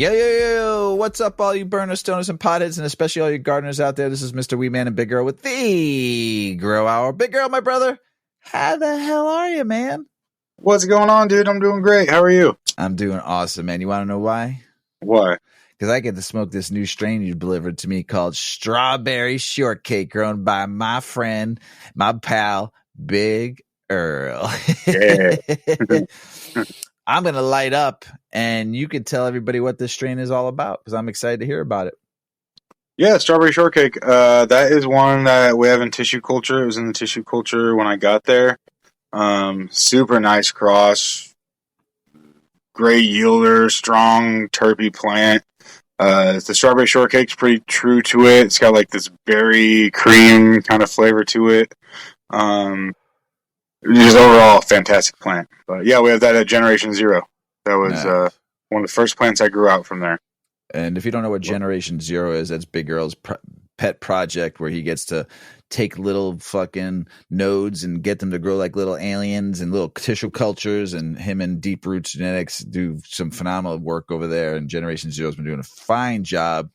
Yo, yo, yo, what's up, all you burners, stoners, and potheads, and especially all you gardeners out there? This is Mr. Weedman and Big Earl with the Grow Hour. Big Earl, my brother, how the hell are you, man? What's going on, dude? I'm doing great. How are you? I'm doing awesome, man. You want to know why? Why? Because I get to smoke this new strain you delivered to me called Strawberry Shortcake, grown by my friend, my pal, Big Earl. Yeah. I'm going to light up, and you can tell everybody what this strain is all about, because I'm excited to hear about it. Yeah, Strawberry Shortcake. That is one that we have in tissue culture. It was in the tissue culture when I got there. Super nice cross. Great yielder, strong terpy plant. The Strawberry Shortcake's pretty true to it. It's got like this berry cream kind of flavor to it. Just overall, fantastic plant. But yeah, we have that at Generation Zero. That was one of the first plants I grew out from there. And if you don't know what Generation Zero is, that's Big Earl's pet project where he gets to take little fucking nodes and get them to grow like little aliens and little tissue cultures, and him and Deep Roots Genetics do some phenomenal work over there. And Generation Zero has been doing a fine job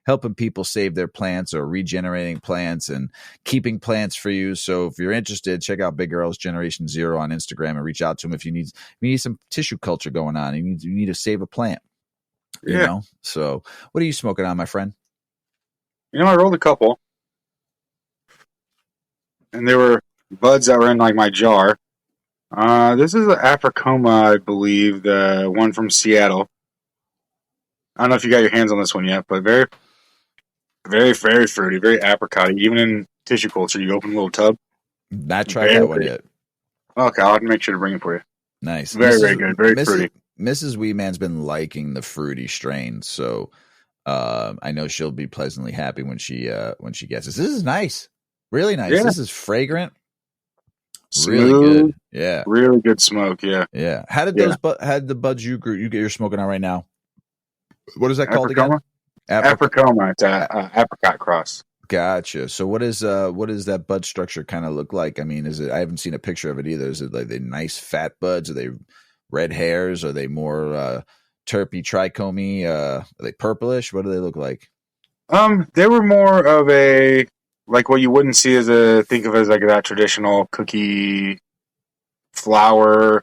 helping people save their plants or regenerating plants and keeping plants for you. So if you're interested, check out Big Earl's Generation Zero on Instagram and reach out to him if you need some tissue culture going on. You need to save a plant. You know? So what are you smoking on, my friend? I rolled a couple. And they were buds that were in like my jar. This is an Apricoma, I believe, the one from Seattle. I don't know if you got your hands on this one yet, but very, very, very fruity, very apricot. Even in tissue culture, you open a little tub. Not tried that one yet. Okay, I'll have to make sure to bring it for you. Nice. Very, very good. Very fruity. Mrs. Weeman's been liking the fruity strain, so I know she'll be pleasantly happy when she gets this. This is nice. Really nice. Yeah. This is fragrant. Smooth, really good. Yeah. Really good smoke, yeah. Yeah. How did the buds you're smoking on right now? What is that called again? Apricoma. It's an apricot cross. Gotcha. So what is that bud structure kind of look like? I mean, I haven't seen a picture of it either. Is it like they nice fat buds? Are they red hairs? Are they more terpy, trichomy? Are they purplish? What do they look like? They were more of a like what you wouldn't see think of as like that traditional cookie flower,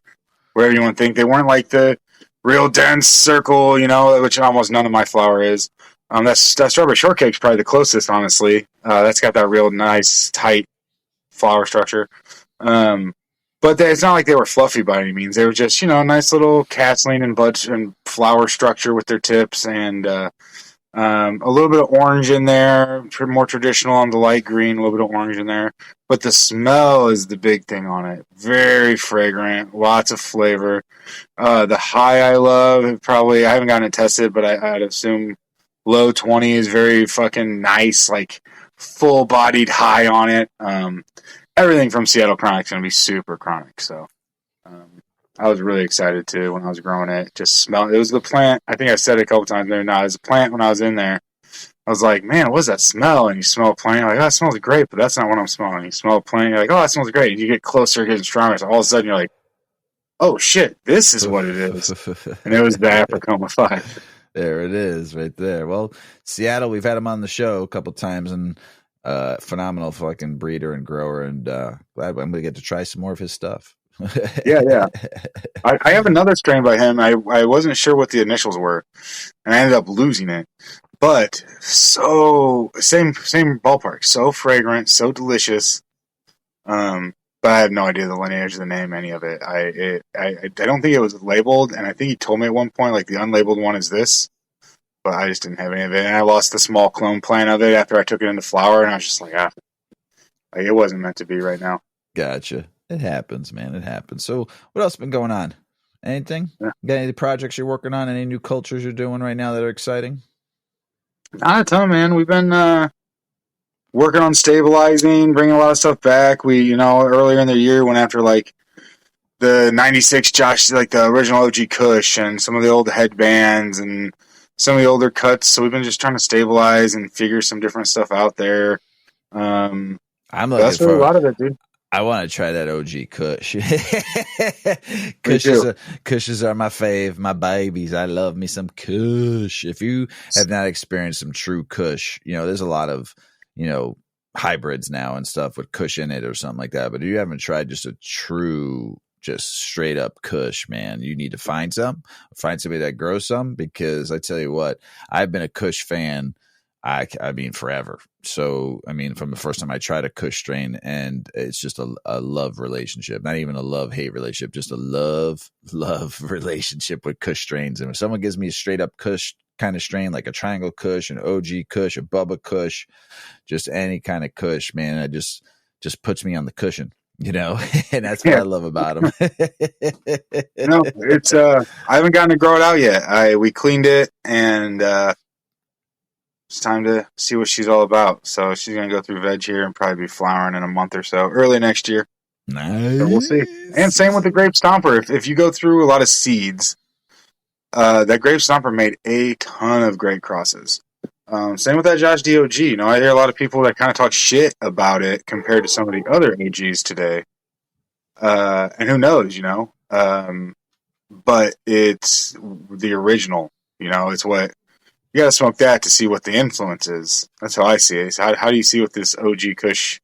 whatever you want to think. They weren't like the real dense circle, which almost none of my flour is. That Strawberry Shortcake's probably the closest, honestly. That's got that real nice, tight flower structure. But it's not like they were fluffy by any means. They were just, nice little castling and bud and flower structure with their tips, and a little bit of orange in there, more traditional on the light green, a little bit of orange in there. But the smell is the big thing on it. Very fragrant, lots of flavor. The high I love, I haven't gotten it tested, but I'd assume low 20s, very fucking nice, like full-bodied high on it. Everything from Seattle Chronicles is going to be super chronic, so I was really excited too when I was growing it. Just smell. It was the plant. I think I said it a couple times there. No, it was the plant when I was in there. I was like, man, what's that smell? And you smell a plant. You're like, oh, that smells great, but that's not what I'm smelling. You smell a plant. You're like, oh, that smells great. And you get closer, getting stronger. So all of a sudden you're like, oh shit, this is what it is. And it was the Apricoma 5. There it is, right there. Well, Seattle, we've had him on the show a couple times, and phenomenal fucking breeder and grower, and glad I'm going to get to try some more of his stuff. Yeah. I have another strain by him. I wasn't sure what the initials were, and I ended up losing it. But so same ballpark. So fragrant, so delicious. But I have no idea the lineage of the name, any of it. I don't think it was labeled, and I think he told me at one point like the unlabeled one is this. But I just didn't have any of it, and I lost the small clone plant of it after I took it into flower, and I was just like, it wasn't meant to be right now. Gotcha. It happens, man. It happens. So what else has been going on? Anything? Yeah. Got any projects you're working on? Any new cultures you're doing right now that are exciting? Not a ton, man. We've been working on stabilizing, bringing a lot of stuff back. We, earlier in the year went after like the 96 Josh, like the original OG Kush and some of the old headbands and some of the older cuts. So we've been just trying to stabilize and figure some different stuff out there. I'm that's really a lot of it, dude. I want to try that OG Kush. Me too. Kushes are my fave, my babies. I love me some Kush. If you have not experienced some true Kush, there's a lot of, hybrids now and stuff with Kush in it or something like that. But if you haven't tried just a true, just straight up Kush, man, you need to find somebody that grows some, because I tell you what, I've been a Kush fan. I mean, forever. So, I mean, from the first time I tried a Kush strain, and it's just a love relationship, not even a love-hate relationship, just a love relationship with Kush strains. And if someone gives me a straight up Kush kind of strain, like a Triangle Kush, an OG Kush, a Bubba Kush, just any kind of Kush, man, it just puts me on the cushion, and that's what I love about them. It's I haven't gotten to grow it out yet. We cleaned it, and it's time to see what she's all about. So she's going to go through veg here and probably be flowering in a month or so, early next year. Nice. So we'll see. And same with the Grape Stomper. If you go through a lot of seeds, that Grape Stomper made a ton of great crosses. Same with that Josh DOG. I hear a lot of people that kind of talk shit about it compared to some of the other OGs today. And who knows, but it's the original. It's what you got to smoke that to see what the influence is. That's how I see it. So how do you see what this OG Kush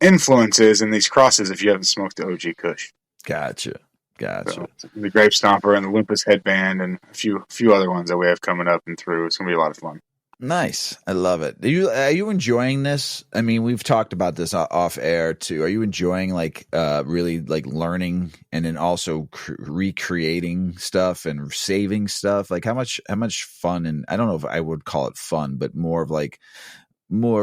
influence is in these crosses if you haven't smoked the OG Kush? Gotcha. So, the Grape Stomper and the Olympus headband and a few other ones that we have coming up and through. It's going to be a lot of fun. Nice. I love it. Are you enjoying this? I mean, we've talked about this off air too. Are you enjoying really learning and then also recreating stuff and saving stuff? Like how much fun, and I don't know if I would call it fun, but more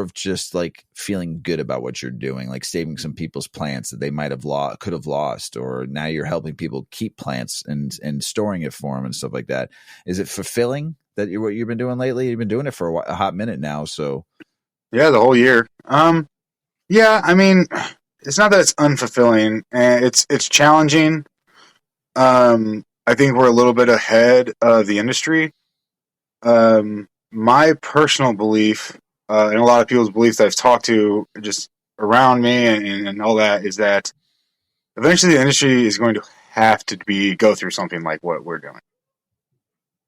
of just feeling good about what you're doing, like saving some people's plants that they might have could have lost, or now you're helping people keep plants and storing it for them and stuff like that. Is it fulfilling? That what you've been doing lately? You've been doing it for a hot minute now, so yeah, the whole year. Yeah, I mean, it's not that it's unfulfilling. It's challenging. I think we're a little bit ahead of the industry. My personal belief, and a lot of people's beliefs that I've talked to just around me and all that, is that eventually the industry is going to have to go through something like what we're doing.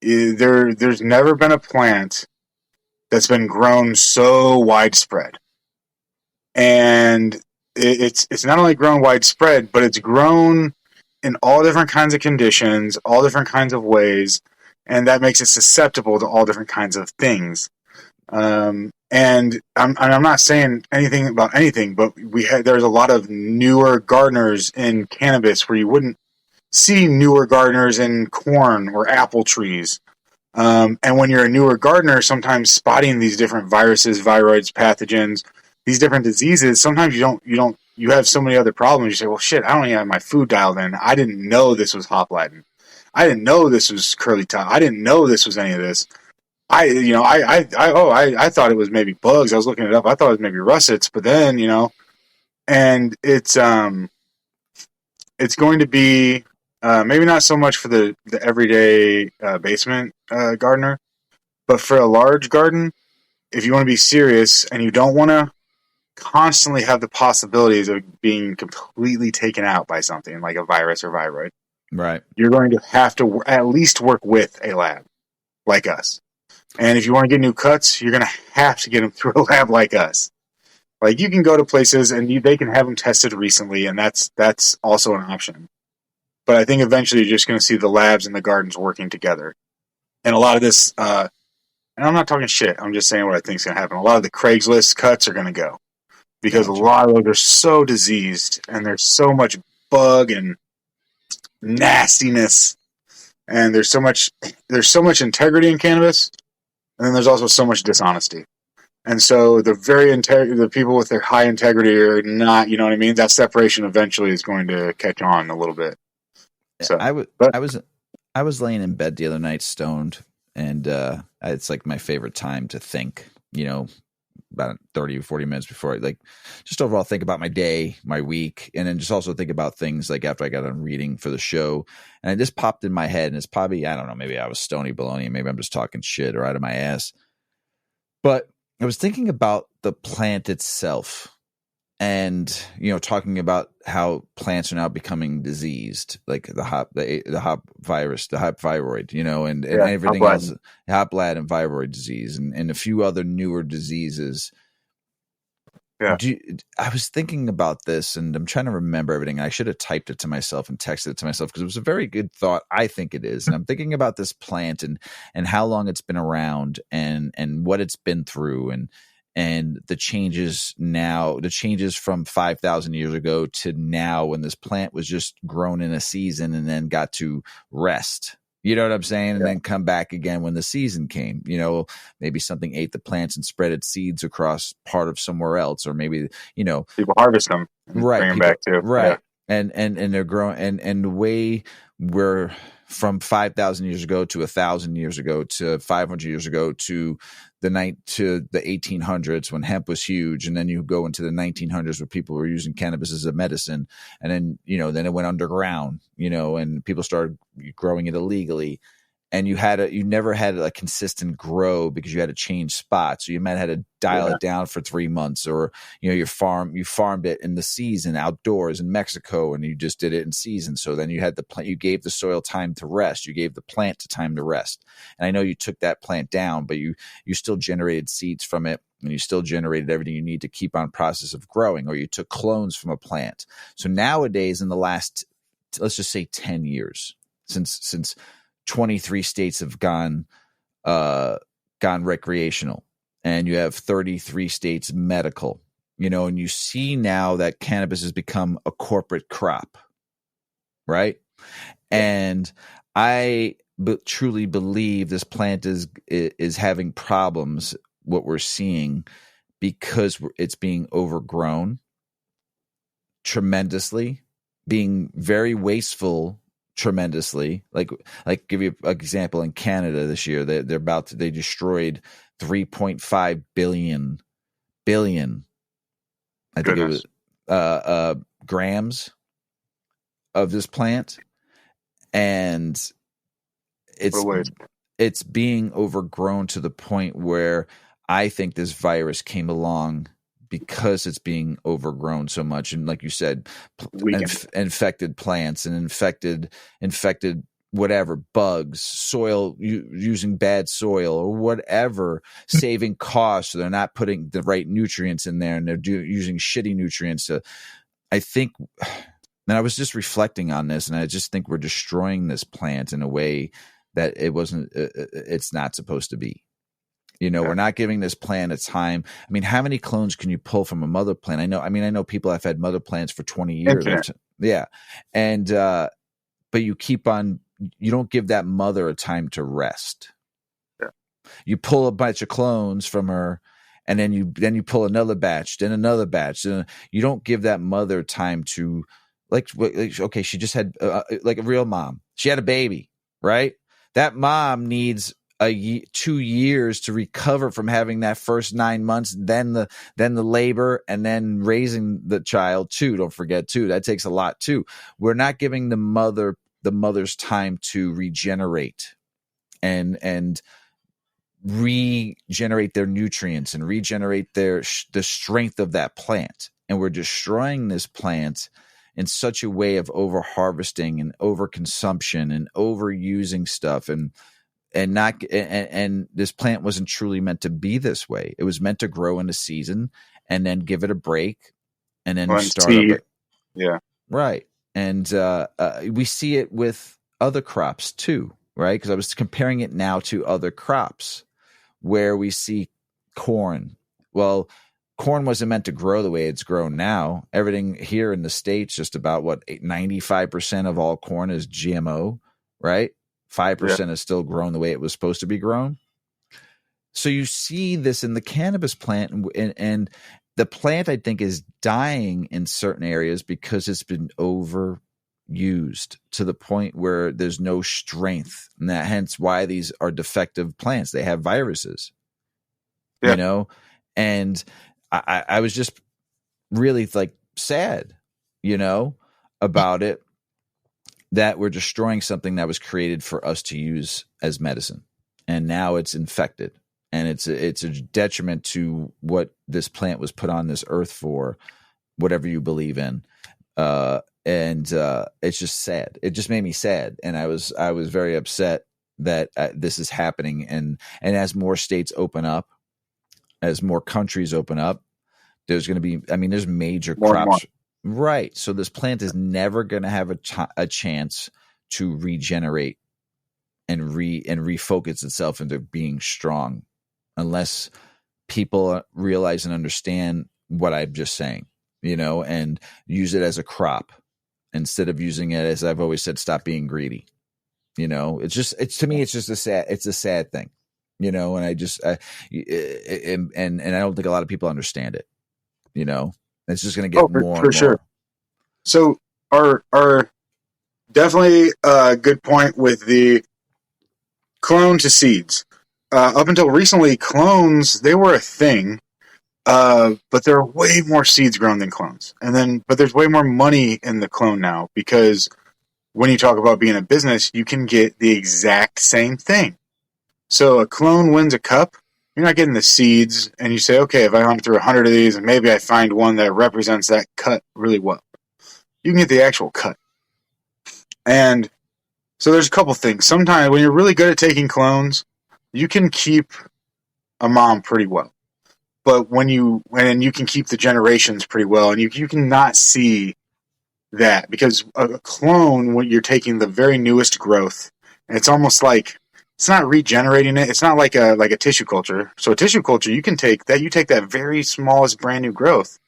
There's never been a plant that's been grown so widespread, and it's not only grown widespread, but it's grown in all different kinds of conditions, all different kinds of ways, and that makes it susceptible to all different kinds of things. And I'm not saying anything about anything, but there's a lot of newer gardeners in cannabis where you wouldn't see newer gardeners in corn or apple trees. And when you're a newer gardener, sometimes spotting these different viruses, viroids, pathogens, these different diseases, sometimes you have so many other problems. You say, well, shit, I don't even have my food dialed in. I didn't know this was hoplite. I didn't know this was curly top. I didn't know this was any of this. I thought it was maybe bugs. I was looking it up. I thought it was maybe russets, but then, and it's going to be, maybe not so much for the everyday basement gardener, but for a large garden, if you want to be serious and you don't want to constantly have the possibilities of being completely taken out by something like a virus or viroid, right, you're going to have to at least work with a lab like us. And if you want to get new cuts, you're going to have to get them through a lab like us. Like, you can go to places and they can have them tested recently, and that's also an option. But I think eventually you're just going to see the labs and the gardens working together. And a lot of this, and I'm not talking shit, I'm just saying what I think is going to happen. A lot of the Craigslist cuts are going to go. Because a lot of those are so diseased, and there's so much bug and nastiness, and there's so much integrity in cannabis, and then there's also so much dishonesty. And so the people with their high integrity are not, you know what I mean? That separation eventually is going to catch on a little bit. So I was laying in bed the other night stoned, and it's like my favorite time to think, about 30 or 40 minutes before I just overall think about my day, my week, and then just also think about things like after I got done reading for the show. And it just popped in my head, and it's probably, I don't know, maybe I was stony baloney, maybe I'm just talking shit or out of my ass. But I was thinking about the plant itself and talking about how plants are now becoming diseased, like the hop virus, the hop viroid, and everything else, hop lad and viroid disease, and a few other newer diseases. Yeah. I was thinking about this, and I'm trying to remember everything. I should have typed it to myself and texted it to myself because it was a very good thought. I think it is, and I'm thinking about this plant and how long it's been around and what it's been through and the changes now, the changes from 5,000 years ago to now, when this plant was just grown in a season and then got to rest. You know what I'm saying? And then come back again when the season came. Maybe something ate the plants and spread its seeds across part of somewhere else, or maybe people harvest them, and bring them back too. Right, yeah. and they're growing, and the way we're from 5,000 years ago to 1,000 years ago to 500 years ago to the 1800s when hemp was huge, and then you go into the 1900s where people were using cannabis as a medicine, and then then it went underground, and people started growing it illegally, and you never had a consistent grow because you had to change spots. So you might have had to dial it down for 3 months, or you farmed it in the season outdoors in Mexico, and you just did it in season. So then you had the plant, you gave the soil time to rest, you gave the plant time to rest. And I know you took that plant down, but you still generated seeds from it, and you still generated everything you need to keep on process of growing, or you took clones from a plant. So nowadays, in the last, let's just say 10 years, since 23 states have gone recreational, and you have 33 states medical, and you see now that cannabis has become a corporate crop, right? And I truly believe this plant is having problems, what we're seeing, because it's being overgrown tremendously, being very wasteful tremendously. Like give you an example. In Canada this year, they destroyed 3.5 billion I think it was grams of this plant, and it's being overgrown to the point where I think this virus came along because it's being overgrown so much. And like you said, infected plants and infected whatever, bugs, soil, using bad soil or whatever, saving costs. So they're not putting the right nutrients in there, and they're using shitty nutrients. I think, and I was just reflecting on this, and I just think we're destroying this plant in a way that it's not supposed to be. We're not giving this plant a time. I mean, how many clones can you pull from a mother plant? I know people have had mother plants for 20 years. Yeah. And, but you don't give that mother a time to rest. Yeah. You pull a bunch of clones from her, and then you pull another batch, then another batch. And you don't give that mother time to, okay, she just had like a real mom. She had a baby, right? That mom needs 2 years to recover from having that first 9 months, then the labor, and then raising the child too. Don't forget too, that takes a lot too. We're not giving the mother's time to regenerate and regenerate their nutrients and regenerate the strength of that plant. And we're destroying this plant in such a way of over harvesting and over consumption and overusing stuff, and this plant wasn't truly meant to be this way. It was meant to grow in a season and then give it a break and then start up. Yeah. Right. And we see it with other crops too, right? Because I was comparing it now to other crops where we see corn. Well, corn wasn't meant to grow the way it's grown now. Everything here in the States, just about 95% of all corn is GMO, right? 5% is still grown the way it was supposed to be grown. So you see this in the cannabis plant, and the plant, I think, is dying in certain areas because it's been overused to the point where there's no strength, and hence why these are defective plants. They have viruses, and I was just really sad, about it, that we're destroying something that was created for us to use as medicine, and now it's infected, and it's a detriment to what this plant was put on this earth for, whatever you believe in. And it's just sad. It just made me sad. And I was very upset that this is happening. And as more states open up, as more countries open up, there's going to be, I mean, there's major More and crops. Right. So this plant is never going to have a chance to regenerate and refocus itself into being strong unless people realize and understand what I'm just saying, and use it as a crop instead of using it, as I've always said, stop being greedy. To me, it's just a sad thing, and I just, and I don't think a lot of people understand it, it's just going to get more and more. Sure. So our definitely a good point with the clone to seeds. Up until recently, clones, they were a thing. But there are way more seeds grown than clones. But there's way more money in the clone now, because when you talk about being a business, you can get the exact same thing. So a clone wins a cup, you're not getting the seeds, and you say, okay, if I hunt through 100 of these and maybe I find one that represents that cut really well, you can get the actual cut. And so there's a couple things. Sometimes when you're really good at taking clones, you can keep a mom pretty well. But when you can keep the generations pretty well, and you can not see that, because a clone, when you're taking the very newest growth, and it's almost like it's not regenerating it. It's not like a tissue culture. So a tissue culture, you take that very smallest brand new growth,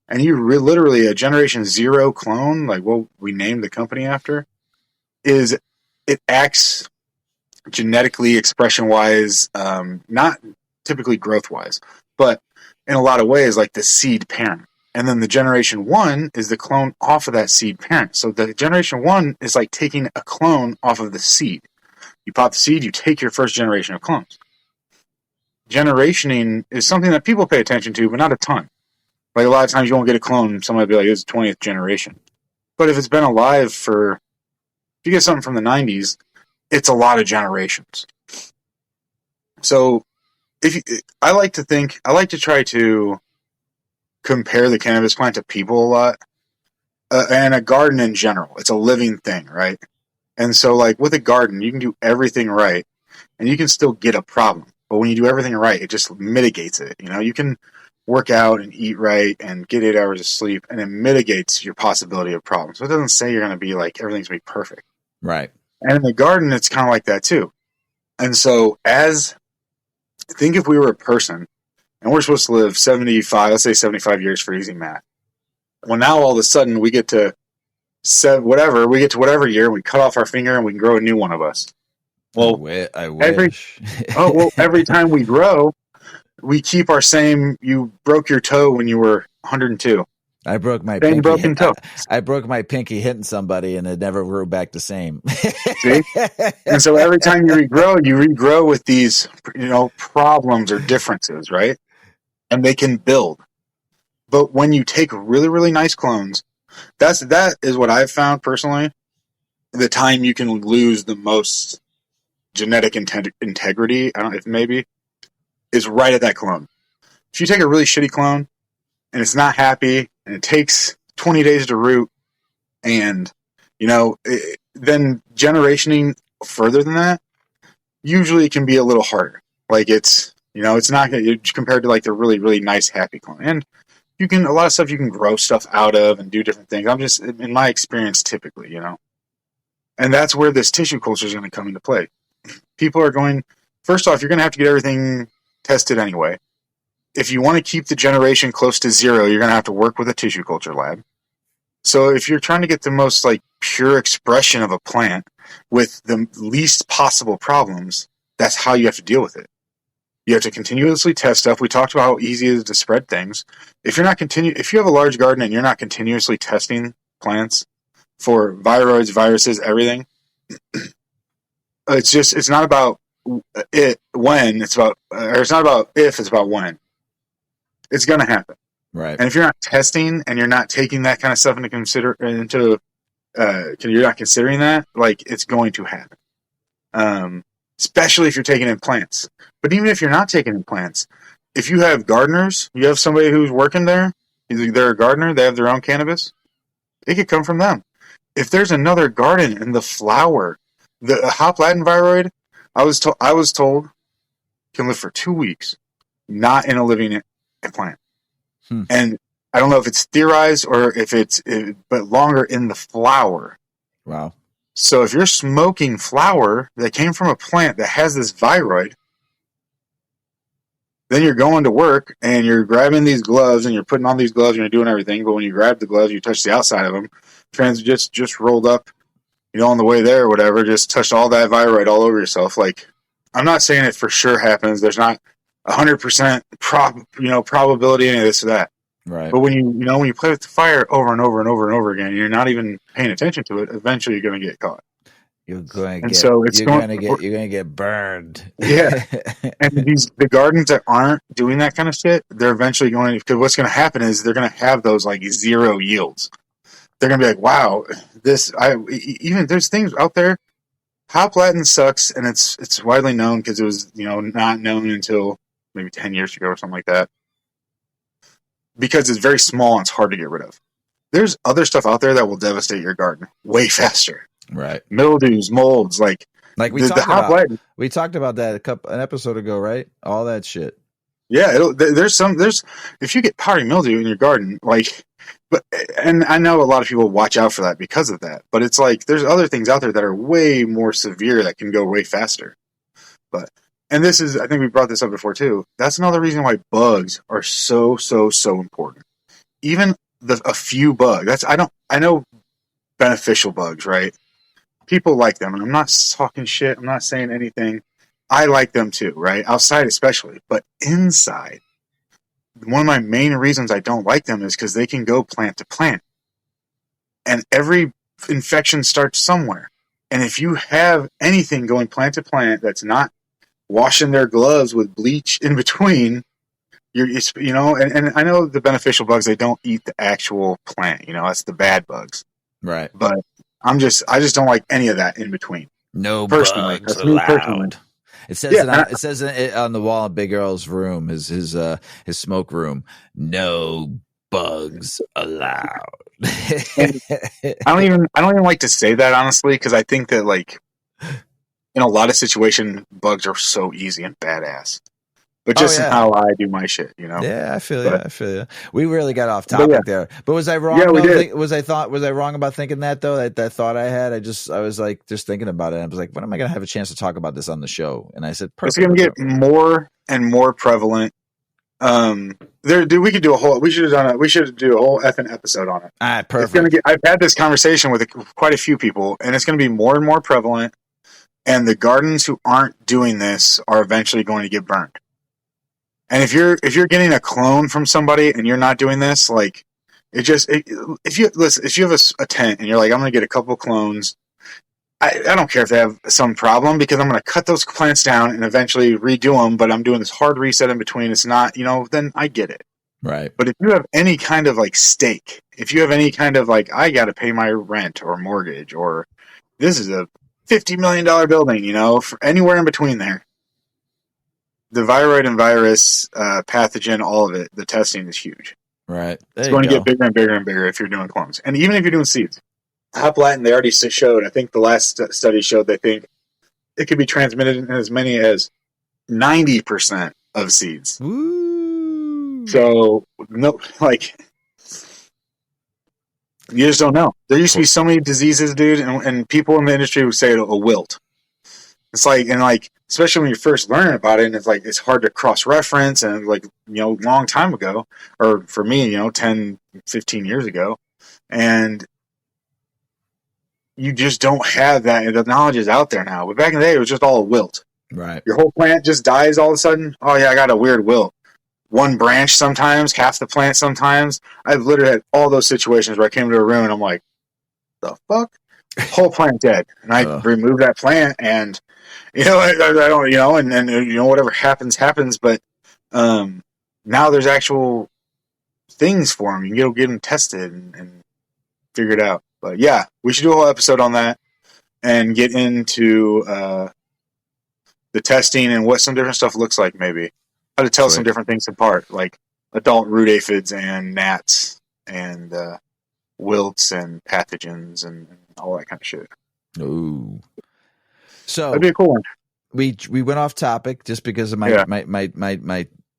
and literally a generation 0 clone, like what we named the company after, it acts genetically, expression wise, not typically growth wise, but in a lot of ways like the seed parent. And then the generation 1 is the clone off of that seed parent. So the generation 1 is like taking a clone off of the seed. You pop the seed, you take your first generation of clones. Generationing is something that people pay attention to, but not a ton. Like a lot of times you won't get a clone, somebody will be like, it's the 20th generation. But if it's been alive if you get something from the 90s, it's a lot of generations. So I like to try to compare the cannabis plant to people a lot, and a garden in general. It's a living thing, right? And so, like with a garden, you can do everything right, and you can still get a problem. But when you do everything right, it just mitigates it. You can work out and eat right and get 8 hours of sleep, and it mitigates your possibility of problems. So it doesn't say you're going to be like everything's going to be perfect, right? And in the garden, it's kind of like that too. And so, think if we were a person, and we're supposed to live 75 years for easy math. Well, now all of a sudden we get to whatever year, we cut off our finger and we can grow a new one of us. Well, I wish. Every time we grow, we keep our same. You broke your toe when you were 102. I broke my pinky. Broken toe. I broke my pinky hitting somebody, and it never grew back the same. See? And so every time you regrow with these, problems or differences, right? And they can build. But when you take really, really nice clones, that is what I've found personally. The time you can lose the most genetic integrity, I don't know if maybe, is right at that clone. If you take a really shitty clone and it's not happy and it takes 20 days to root, and then generationing further than that usually can be a little harder. Like it's not compared to like the really, really nice happy clone. And a lot of stuff you can grow stuff out of and do different things. I'm just, in my experience, typically, and that's where this tissue culture is going to come into play. People are going, first off, you're going to have to get everything tested anyway. If you want to keep the generation close to 0, you're going to have to work with a tissue culture lab. So if you're trying to get the most like pure expression of a plant with the least possible problems, that's how you have to deal with it. You have to continuously test stuff. We talked about how easy it is to spread things. If you have a large garden and you're not continuously testing plants for viroids, viruses, everything, it's not about it's not about if, it's about when. It's going to happen. Right. And if you're not testing and you're not taking that kind of stuff you're not considering that, like, it's going to happen. Especially if you're taking in plants. But even if you're not taking in plants, if you have gardeners, you have somebody who's working there, They're a gardener. They have their own cannabis. It could come from them. If there's another garden in the flower, the hop Latin viroid, I was told can live for 2 weeks, not in a living plant. And I don't know if it's theorized or if but longer in the flower. Wow. So if you're smoking flower that came from a plant that has this viroid, then you're going to work and you're grabbing these gloves and you're putting on these gloves and you're doing everything. But when you grab the gloves, you touch the outside of them. Just rolled up, on the way there or whatever, just touched all that viroid all over yourself. Like, I'm not saying it for sure happens. There's not 100% probability any of this or that. Right. But when you play with the fire over and over and over and over again, you're not even paying attention to it. Eventually, you're going to get caught. You're going to get burned. Yeah. And the gardens that aren't doing that kind of shit, they're eventually going, because what's going to happen is they're going to have those like zero yields. They're going to be like, wow, even there's things out there. Hop Latin sucks, and it's widely known because it was, not known until maybe 10 years ago or something like that. Because it's very small and it's hard to get rid of. There's other stuff out there that will devastate your garden way faster. Right. Mildews, molds, like we talked about that an episode ago, right? All that shit. Yeah, there's if you get powdery mildew in your garden, and I know a lot of people watch out for that because of that, but it's like there's other things out there that are way more severe that can go way faster. And this is, I think we brought this up before too. That's another reason why bugs are so important. Even a few bugs. I know beneficial bugs, right? People like them, and I'm not talking shit. I'm not saying anything. I like them too, right? Outside especially, but inside, one of my main reasons I don't like them is because they can go plant to plant, and every infection starts somewhere. And if you have anything going plant to plant that's not washing their gloves with bleach in between, and I know the beneficial bugs, they don't eat the actual plant, that's the bad bugs. Right. But I just don't like any of that in between. No bugs allowed. It says on the wall in Big Earl's room, his smoke room, no bugs allowed. I don't even like to say that, honestly, because I think that in a lot of situations, bugs are so easy and badass. But just in how I do my shit, Yeah, I feel you. We really got off topic there. But was I wrong? Yeah, we did. Was I wrong about thinking that though? That thought I had. I was like just thinking about it. I was like, when am I going to have a chance to talk about this on the show? And I said, perfect. It's going to get more and more prevalent. We could do a whole. We should do a whole effing episode on it. All right, perfect. I've had this conversation with quite a few people, and it's going to be more and more prevalent. And the gardens who aren't doing this are eventually going to get burned. And if you're getting a clone from somebody and you're not doing this, if you have a tent and you're like, I'm going to get a couple clones, I don't care if they have some problem, because I'm going to cut those plants down and eventually redo them, but I'm doing this hard reset in between. It's not, then I get it. Right. But if you have any kind of stake, if you have any kind of I got to pay my rent or mortgage, or this is a $50 million building, for anywhere in between there, the viroid and virus pathogen, all of it, the testing is huge. Right. It's going to get bigger and bigger and bigger if you're doing clones. And even if you're doing seeds. Hop Latin, they already showed, I think the last study showed they think it could be transmitted in as many as 90% of seeds. Ooh. So, no, you just don't know. There used to be so many diseases, dude, and people in the industry would say it'll wilt. It's especially when you're first learning about it, and it's hard to cross-reference, and long time ago, or for me, 10, 15 years ago, and you just don't have that. The knowledge is out there now, but back in the day, it was just all a wilt. Right. Your whole plant just dies all of a sudden. Oh yeah, I got a weird wilt. One branch sometimes, half the plant sometimes. I've literally had all those situations where I came to a room and I'm like, the fuck? Whole plant dead. And I removed that plant, and I don't, and whatever happens. But now there's actual things for them. You can get them tested and figure it out. But yeah, we should do a whole episode on that and get into the testing and what some different stuff looks like, maybe how to tell some different things apart. adult root aphids and gnats and wilts and pathogens and all that kind of shit. Ooh. So that'd be a cool one. We went off topic just because of my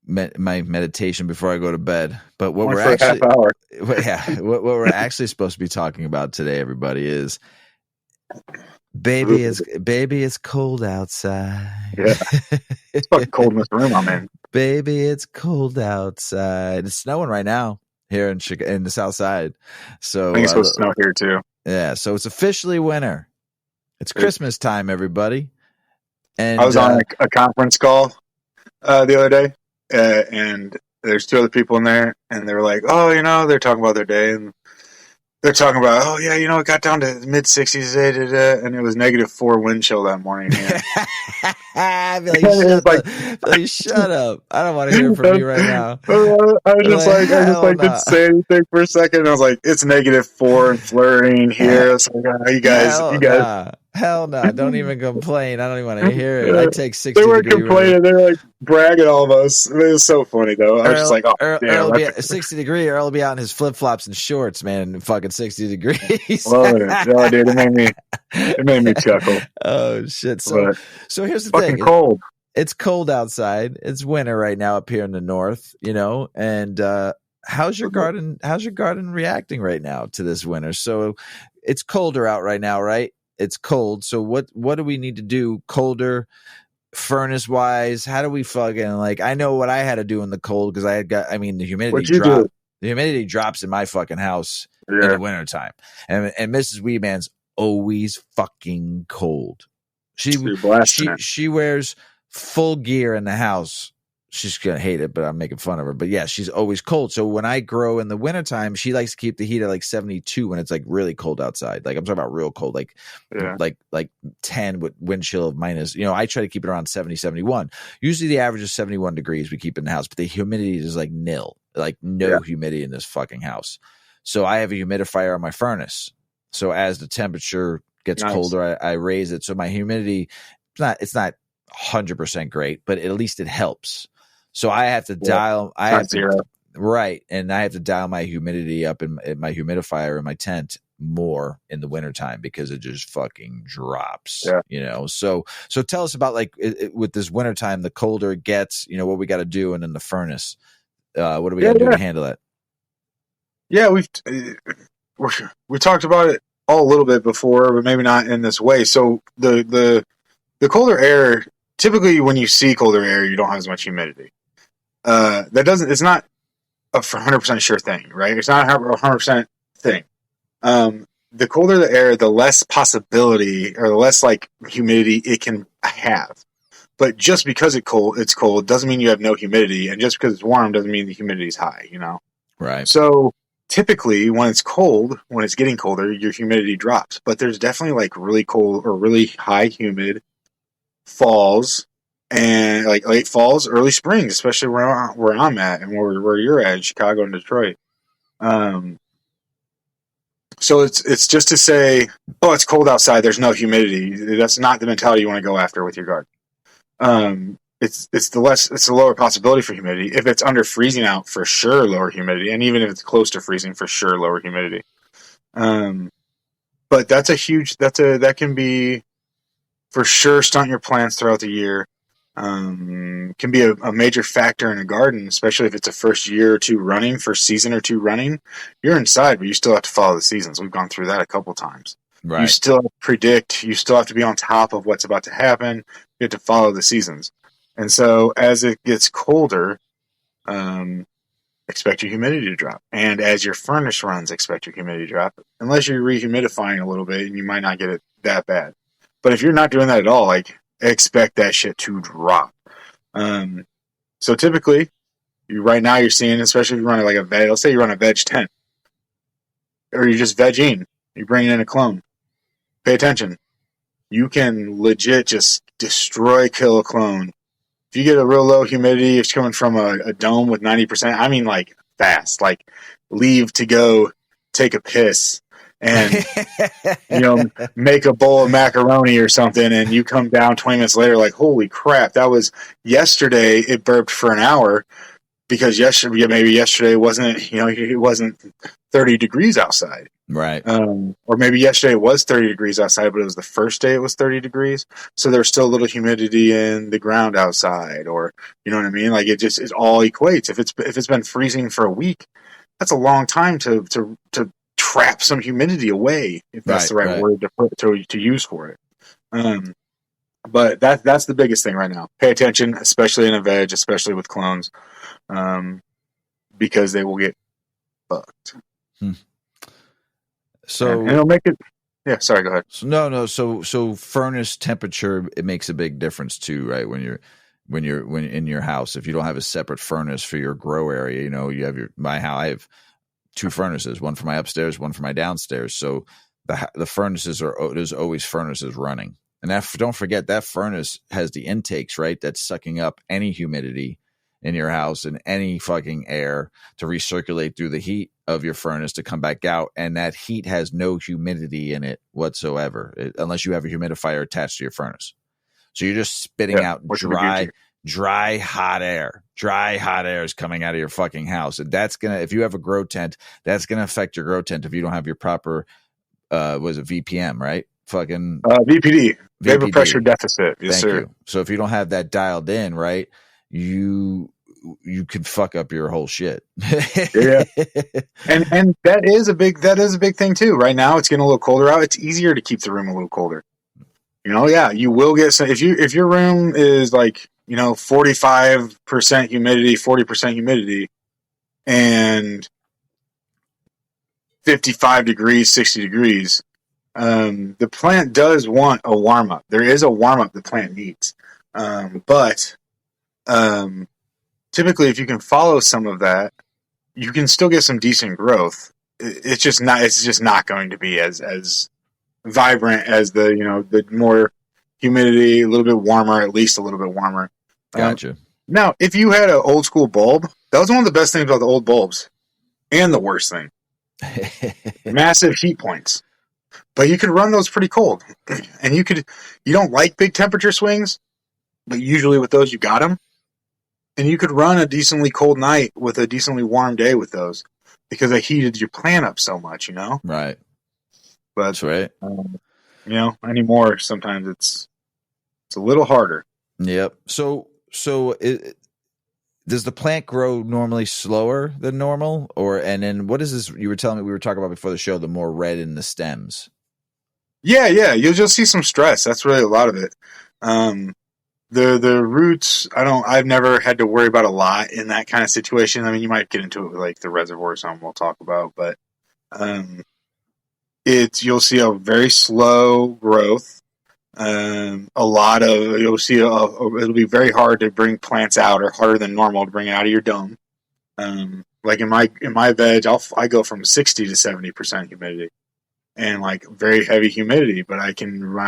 meditation before I go to bed. But what Only we're for actually a half hour. what we're actually supposed to be talking about today, everybody, is baby it's cold outside. Yeah. It's fucking cold in this room I'm in. Baby, it's cold outside. It's snowing right now here in the South Side. So I think it's supposed to snow here too. Yeah, so it's officially winter. It's Christmas time, everybody. And I was on a conference call the other day, and there's 2 other people in there, and they were like, "Oh, they're talking about their day, and they're talking about, oh yeah, it got down to mid-60s today, and it was -4 wind chill that morning." Yeah. Billy, shut up! I don't want to hear from you right now. I just didn't say anything for a second. And I was like, it's -4 and flurrying here. It's like, you guys. Hell no! Don't even complain. I don't even want to hear it. I take 60. They weren't complaining. They were like bragging all of us. It was so funny though. I was just like, oh, Earl will be at 60 degree. Earl will be out in his flip flops and shorts, man. Fucking 60 degrees. Loving it. Oh, dude, it made me chuckle. Oh shit! So here's the fucking thing. Cold. It's cold outside. It's winter right now up here in the north. And how's your garden? How's your garden reacting right now to this winter? So it's colder out right now, right? It's cold. So what do we need to do? Colder, furnace wise? How do we fucking I know what I had to do in the cold because the humidity dropped. The humidity drops in my fucking house in the wintertime. And Mrs. Weedman's always fucking cold. She wears full gear in the house. She's going to hate it, but I'm making fun of her. But yeah, she's always cold. So when I grow in the wintertime, she likes to keep the heat at 72 when it's really cold outside. I'm talking about real cold, like 10 with wind chill of minus. I try to keep it around 70, 71. Usually the average is 71 degrees we keep in the house, but the humidity is nil, humidity in this fucking house. So I have a humidifier on my furnace. So as the temperature gets colder, I raise it. So my humidity, it's not 100% great, but at least it helps. So I have to dial. Right, and I have to dial my humidity up in my humidifier in my tent more in the wintertime because it just fucking drops. Yeah. So tell us about with this wintertime, the colder it gets, what we got to do, and then the furnace. What do we got to do to handle that? Yeah, we talked about it all a little bit before, but maybe not in this way. So the colder air, typically when you see colder air, you don't have as much humidity. It's not a 100% sure thing, right? It's not a 100% thing. The colder the air, the less possibility or the less humidity it can have. But just because it's cold doesn't mean you have no humidity, and just because it's warm doesn't mean the humidity is high, Right. So typically when it's cold, when it's getting colder, your humidity drops. But there's definitely really cold or really high humid falls and late falls, early springs, especially where I'm at and where you're at, Chicago and Detroit. So it's just to say, oh, it's cold outside, there's no humidity. That's not the mentality you want to go after with your garden. It's the lower possibility for humidity. If it's under freezing out, for sure lower humidity, and even if it's close to freezing, for sure lower humidity. But that can be for sure stunt your plants throughout the year. Can be a major factor in a garden, especially if it's a first season or two running. You're inside, but you still have to follow the seasons. We've gone through that a couple times. Right. You still have to predict. You still have to be on top of what's about to happen. You have to follow the seasons. And so as it gets colder, expect your humidity to drop. And as your furnace runs, expect your humidity to drop. Unless you're rehumidifying a little bit, and you might not get it that bad. But if you're not doing that at all, expect that shit to drop. So typically, right now you're seeing, especially if you run a veg, let's say you run a veg tent, or you're just vegging, you bring in a clone. Pay attention. You can legit just kill a clone. If you get a real low humidity, it's coming from a dome with 90%, I mean fast, leave to go take a piss and make a bowl of macaroni or something, and you come down 20 minutes later holy crap, that was yesterday it burped for an hour because maybe yesterday wasn't, it wasn't 30 degrees outside. Right. Or maybe yesterday it was 30 degrees outside, but it was the first day it was 30 degrees. So there's still a little humidity in the ground outside, or, you know what I mean? Like it all equates. If it's been freezing for a week, that's a long time to trap some humidity away, if that's the right word to use for it. But that's the biggest thing right now. Pay attention, especially in a veg, especially with clones, because they will get fucked. So and it'll make it. Yeah, sorry. Go ahead. So furnace temperature, it makes a big difference too, right? When in your house, if you don't have a separate furnace for your grow area, you have I have 2 furnaces, one for my upstairs, one for my downstairs. So the furnaces there's always furnaces running. And don't forget that furnace has the intakes, right? That's sucking up any humidity in your house and any fucking air to recirculate through the heat of your furnace to come back out. And that heat has no humidity in it whatsoever, unless you have a humidifier attached to your furnace. So you're just spitting out dry, hot air. Dry, hot air is coming out of your fucking house. And that's if you have a grow tent, that's going to affect your grow tent if you don't have your proper, VPM, right? Fucking VPD, vapor pressure deficit. Yes, Thank sir. you. So if you don't have that dialed in, right, you could fuck up your whole shit. Yeah. And that is a big thing too. Right now it's getting a little colder out. It's easier to keep the room a little colder. You will get some, if your room is like, 45% humidity, 40% humidity, and 55 degrees, 60 degrees, the plant does want a warm up. There is a warm up the plant needs. But typically if you can follow some of that, you can still get some decent growth. It's just not going to be as vibrant as the more humidity, a little bit warmer, at least a little bit warmer. Gotcha. Now, if you had an old school bulb, that was one of the best things about the old bulbs, and the worst thing, massive heat points. But you could run those pretty cold, and you don't like big temperature swings, but usually with those you got them, and you could run a decently cold night with a decently warm day with those because they heated your plant up so much, Right. But that's right. Anymore sometimes it's a little harder. Yep. So does the plant grow normally slower than normal, and then what is this? You were telling me we were talking about before the show, the more red in the stems. Yeah. You'll just see some stress. That's really a lot of it. The roots, I've never had to worry about a lot in that kind of situation. I mean, you might get into it with like the reservoir or something we'll talk about, but you'll see a very slow growth. You'll see it'll be very hard to bring plants out, or harder than normal to bring it out of your dome. Like in my veg, I go from 60 to 70% humidity, and like very heavy humidity, but I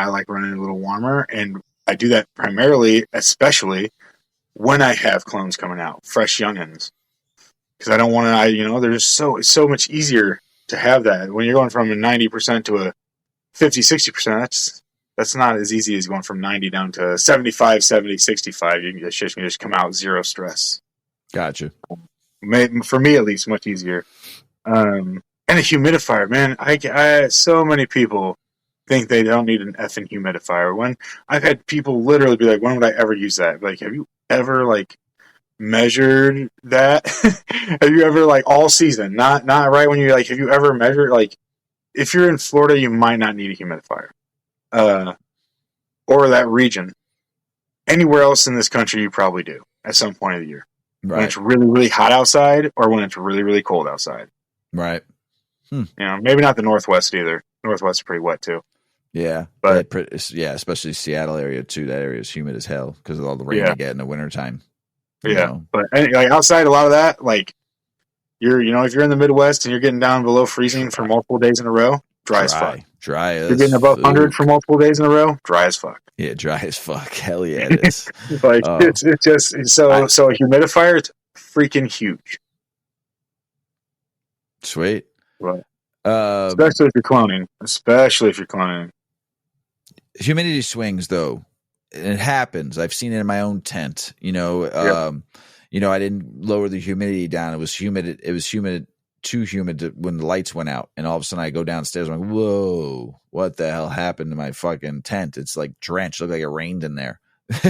like running a little warmer, and I do that primarily, especially when I have clones coming out, fresh youngins, because I don't want to. They're just so much easier to have that when you're going from a 90% to a 50-60%. That's not as easy as going from 90 down to 75, 70, 65. You can just come out zero stress. Gotcha. For me, at least, much easier. And a humidifier, man. I so many people think they don't need an effing humidifier. When I've had people literally be like, "When would I ever use that?" Like, have you ever measured that? Have you ever all season? Not right when you're have you ever measured if you're in Florida, you might not need a humidifier. Or that region. Anywhere else in this country, you probably do at some point of the year. Right. When it's really, really hot outside, or when it's really, really cold outside. Right. Maybe not the Northwest either. Northwest is pretty wet too. Yeah. But especially Seattle area too. That area is humid as hell because of all the rain they get in the wintertime. But outside, a lot of that, you're, if you're in the Midwest and you're getting down below freezing for multiple days in a row, dry as fuck. Dry as you're getting above 100 for multiple days in a row, dry as fuck. Yeah, dry as fuck. Hell yeah, it is. It's just so a humidifier, it's freaking huge. Sweet. Right. Especially if you're cloning. Humidity swings, though, it happens. I've seen it in my own tent. I didn't lower the humidity down. It was humid. It was humid, too humid when the lights went out. And all of a sudden I go downstairs. I'm like, whoa, what the hell happened to my fucking tent? It's like drenched. Looked like it rained in there.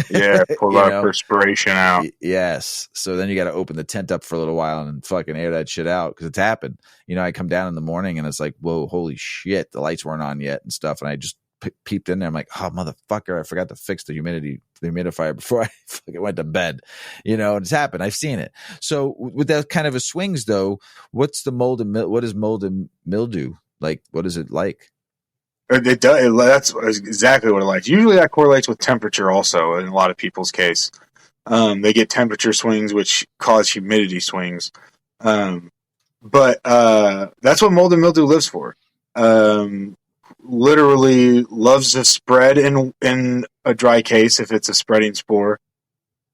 Yeah, pull a lot of perspiration out. Yes. So then you got to open the tent up for a little while and fucking air that shit out because it's happened. I come down in the morning and it's like, whoa, holy shit, the lights weren't on yet and stuff. And I just peeped in there. I'm like, oh, motherfucker, I forgot to fix the humidifier before I fucking went to bed. And it's happened. I've seen it. So with that kind of a swings though, what's the mold and what is mold and mildew? Like, what is it like? It does. That's exactly what it likes. Usually that correlates with temperature also in a lot of people's case. They get temperature swings, which cause humidity swings. But that's what mold and mildew lives for. Literally loves to spread in a dry case if it's a spreading spore.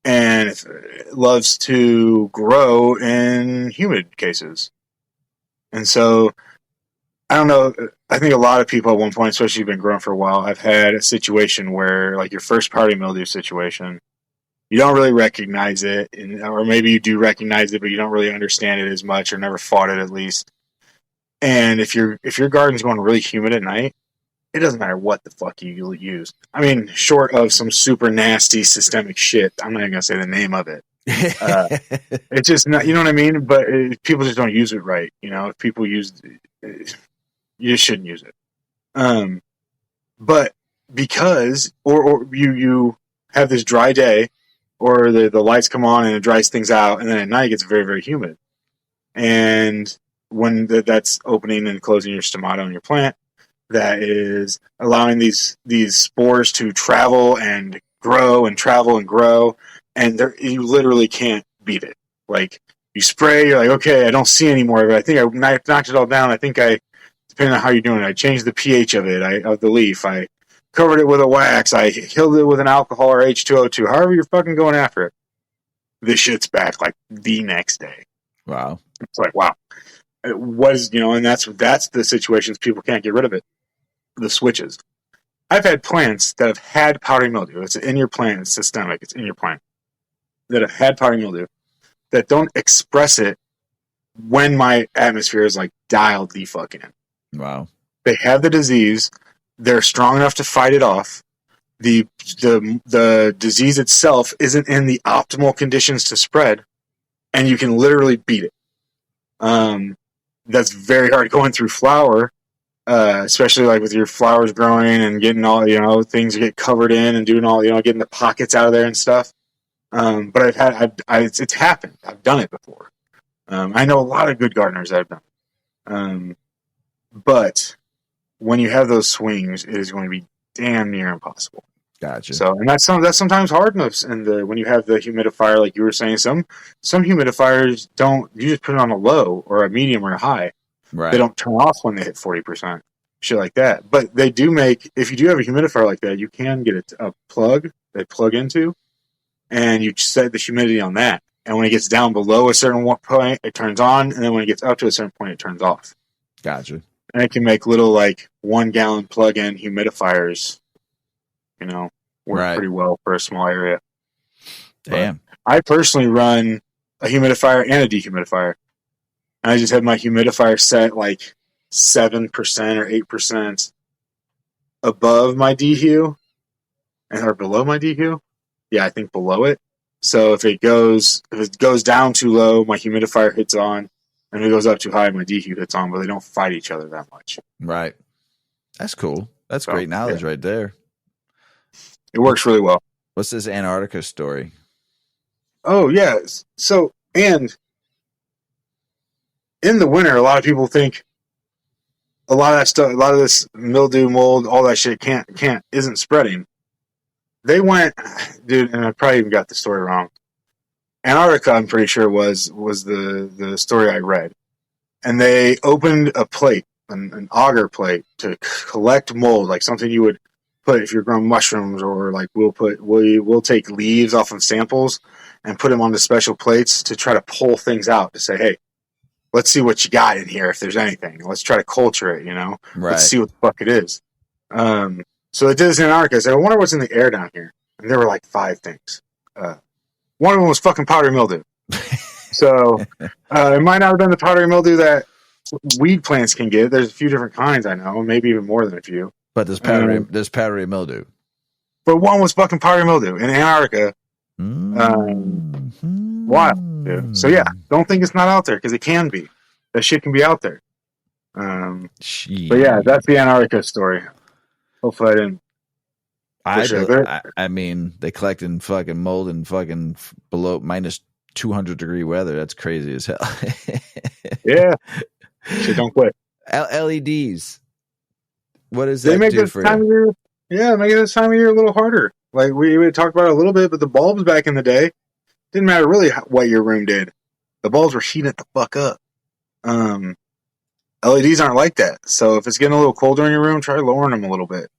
And it loves to grow in humid cases. And so I don't know. I think a lot of people at one point, especially if you've been growing for a while, have had a situation where, like your first powdery mildew situation, you don't really recognize it, or maybe you do recognize it, but you don't really understand it as much, or never fought it at least. And if your garden's going really humid at night, it doesn't matter what the fuck you use. I mean, short of some super nasty systemic shit, I'm not even gonna say the name of it. It's just not, you know what I mean? But people just don't use it right. If people use you just shouldn't use it. But because, or you have this dry day, or the lights come on and it dries things out, and then at night it gets very, very humid. And when that's opening and closing your stomata on your plant, that is allowing these spores to travel and grow and travel and grow, and you literally can't beat it. Like, you spray, you're like, okay, I don't see any more of it. I think I knocked it all down. I think depending on how you're doing it, I changed the pH of it, of the leaf. I covered it with a wax. I killed it with an alcohol or H2O2. However you're fucking going after it. This shit's back like the next day. Wow. It's like, wow. It was, and that's the situations people can't get rid of it. The switches. I've had plants that have had powdery mildew. It's in your plant. It's systemic. It's in your plant. That have had powdery mildew that don't express it when my atmosphere is like dialed the fuck in. Wow. They have the disease. They're strong enough to fight it off. The disease itself isn't in the optimal conditions to spread, and you can literally beat it. That's very hard going through flower, especially like with your flowers growing and getting all, things get covered in and doing all, getting the pockets out of there and stuff. But it's happened. I've done it before. I know a lot of good gardeners that have done it. But when you have those swings, it is going to be damn near impossible. Gotcha. So, and that's sometimes hard enough. And when you have the humidifier, like you were saying, some humidifiers don't. You just put it on a low or a medium or a high. Right. They don't turn off when they hit 40%, shit like that. But they do make. If you do have a humidifier like that, you can get a plug they plug into, and you set the humidity on that. And when it gets down below a certain point, it turns on, and then when it gets up to a certain point, it turns off. Gotcha. And it can make little 1 gallon plug-in humidifiers. Work pretty well for a small area. Damn. But I personally run a humidifier and a dehumidifier. And I just have my humidifier set 7% or 8% above my dehu, or below my dehu. Yeah, I think below it. So if it goes down too low, my humidifier hits on, and if it goes up too high, my dehu hits on. But they don't fight each other that much. Right. That's cool. That's great knowledge right there. It works really well. What's this Antarctica story? Oh, yeah. So, and in the winter, a lot of people think a lot of that stuff, a lot of this mildew, mold, all that shit isn't spreading. They went, dude, and I probably even got the story wrong. Antarctica, I'm pretty sure, was the story I read. And they opened a plate, an auger plate, to collect mold, like something you would put if you're growing mushrooms, or we'll take leaves off of samples and put them onto special plates to try to pull things out to say, hey, let's see what you got in here if there's anything. Let's try to culture it, Right. Let's see what the fuck it is. So they did this in Antarctica. I said, I wonder what's in the air down here. And there were 5 things. One of them was fucking powdery mildew. So it might not have been the powdery mildew that weed plants can get. There's a few different kinds I know, maybe even more than a few. But there's powdery mildew. But one was fucking powdery mildew in Antarctica. Wild, dude. So yeah, don't think it's not out there because it can be. That shit can be out there. But yeah, that's the Antarctica story. Hopefully I didn't. I mean, they collect in fucking mold and fucking below minus 200 degree weather. That's crazy as hell. Yeah. Shit, don't quit. LEDs. What does that they make do this for time you? of year? Yeah, make this time of year a little harder. Like we talked about it a little bit, but the bulbs back in the day didn't matter really what your room did. The bulbs were heating it the fuck up. LEDs aren't like that. So if it's getting a little colder in your room, try lowering them a little bit.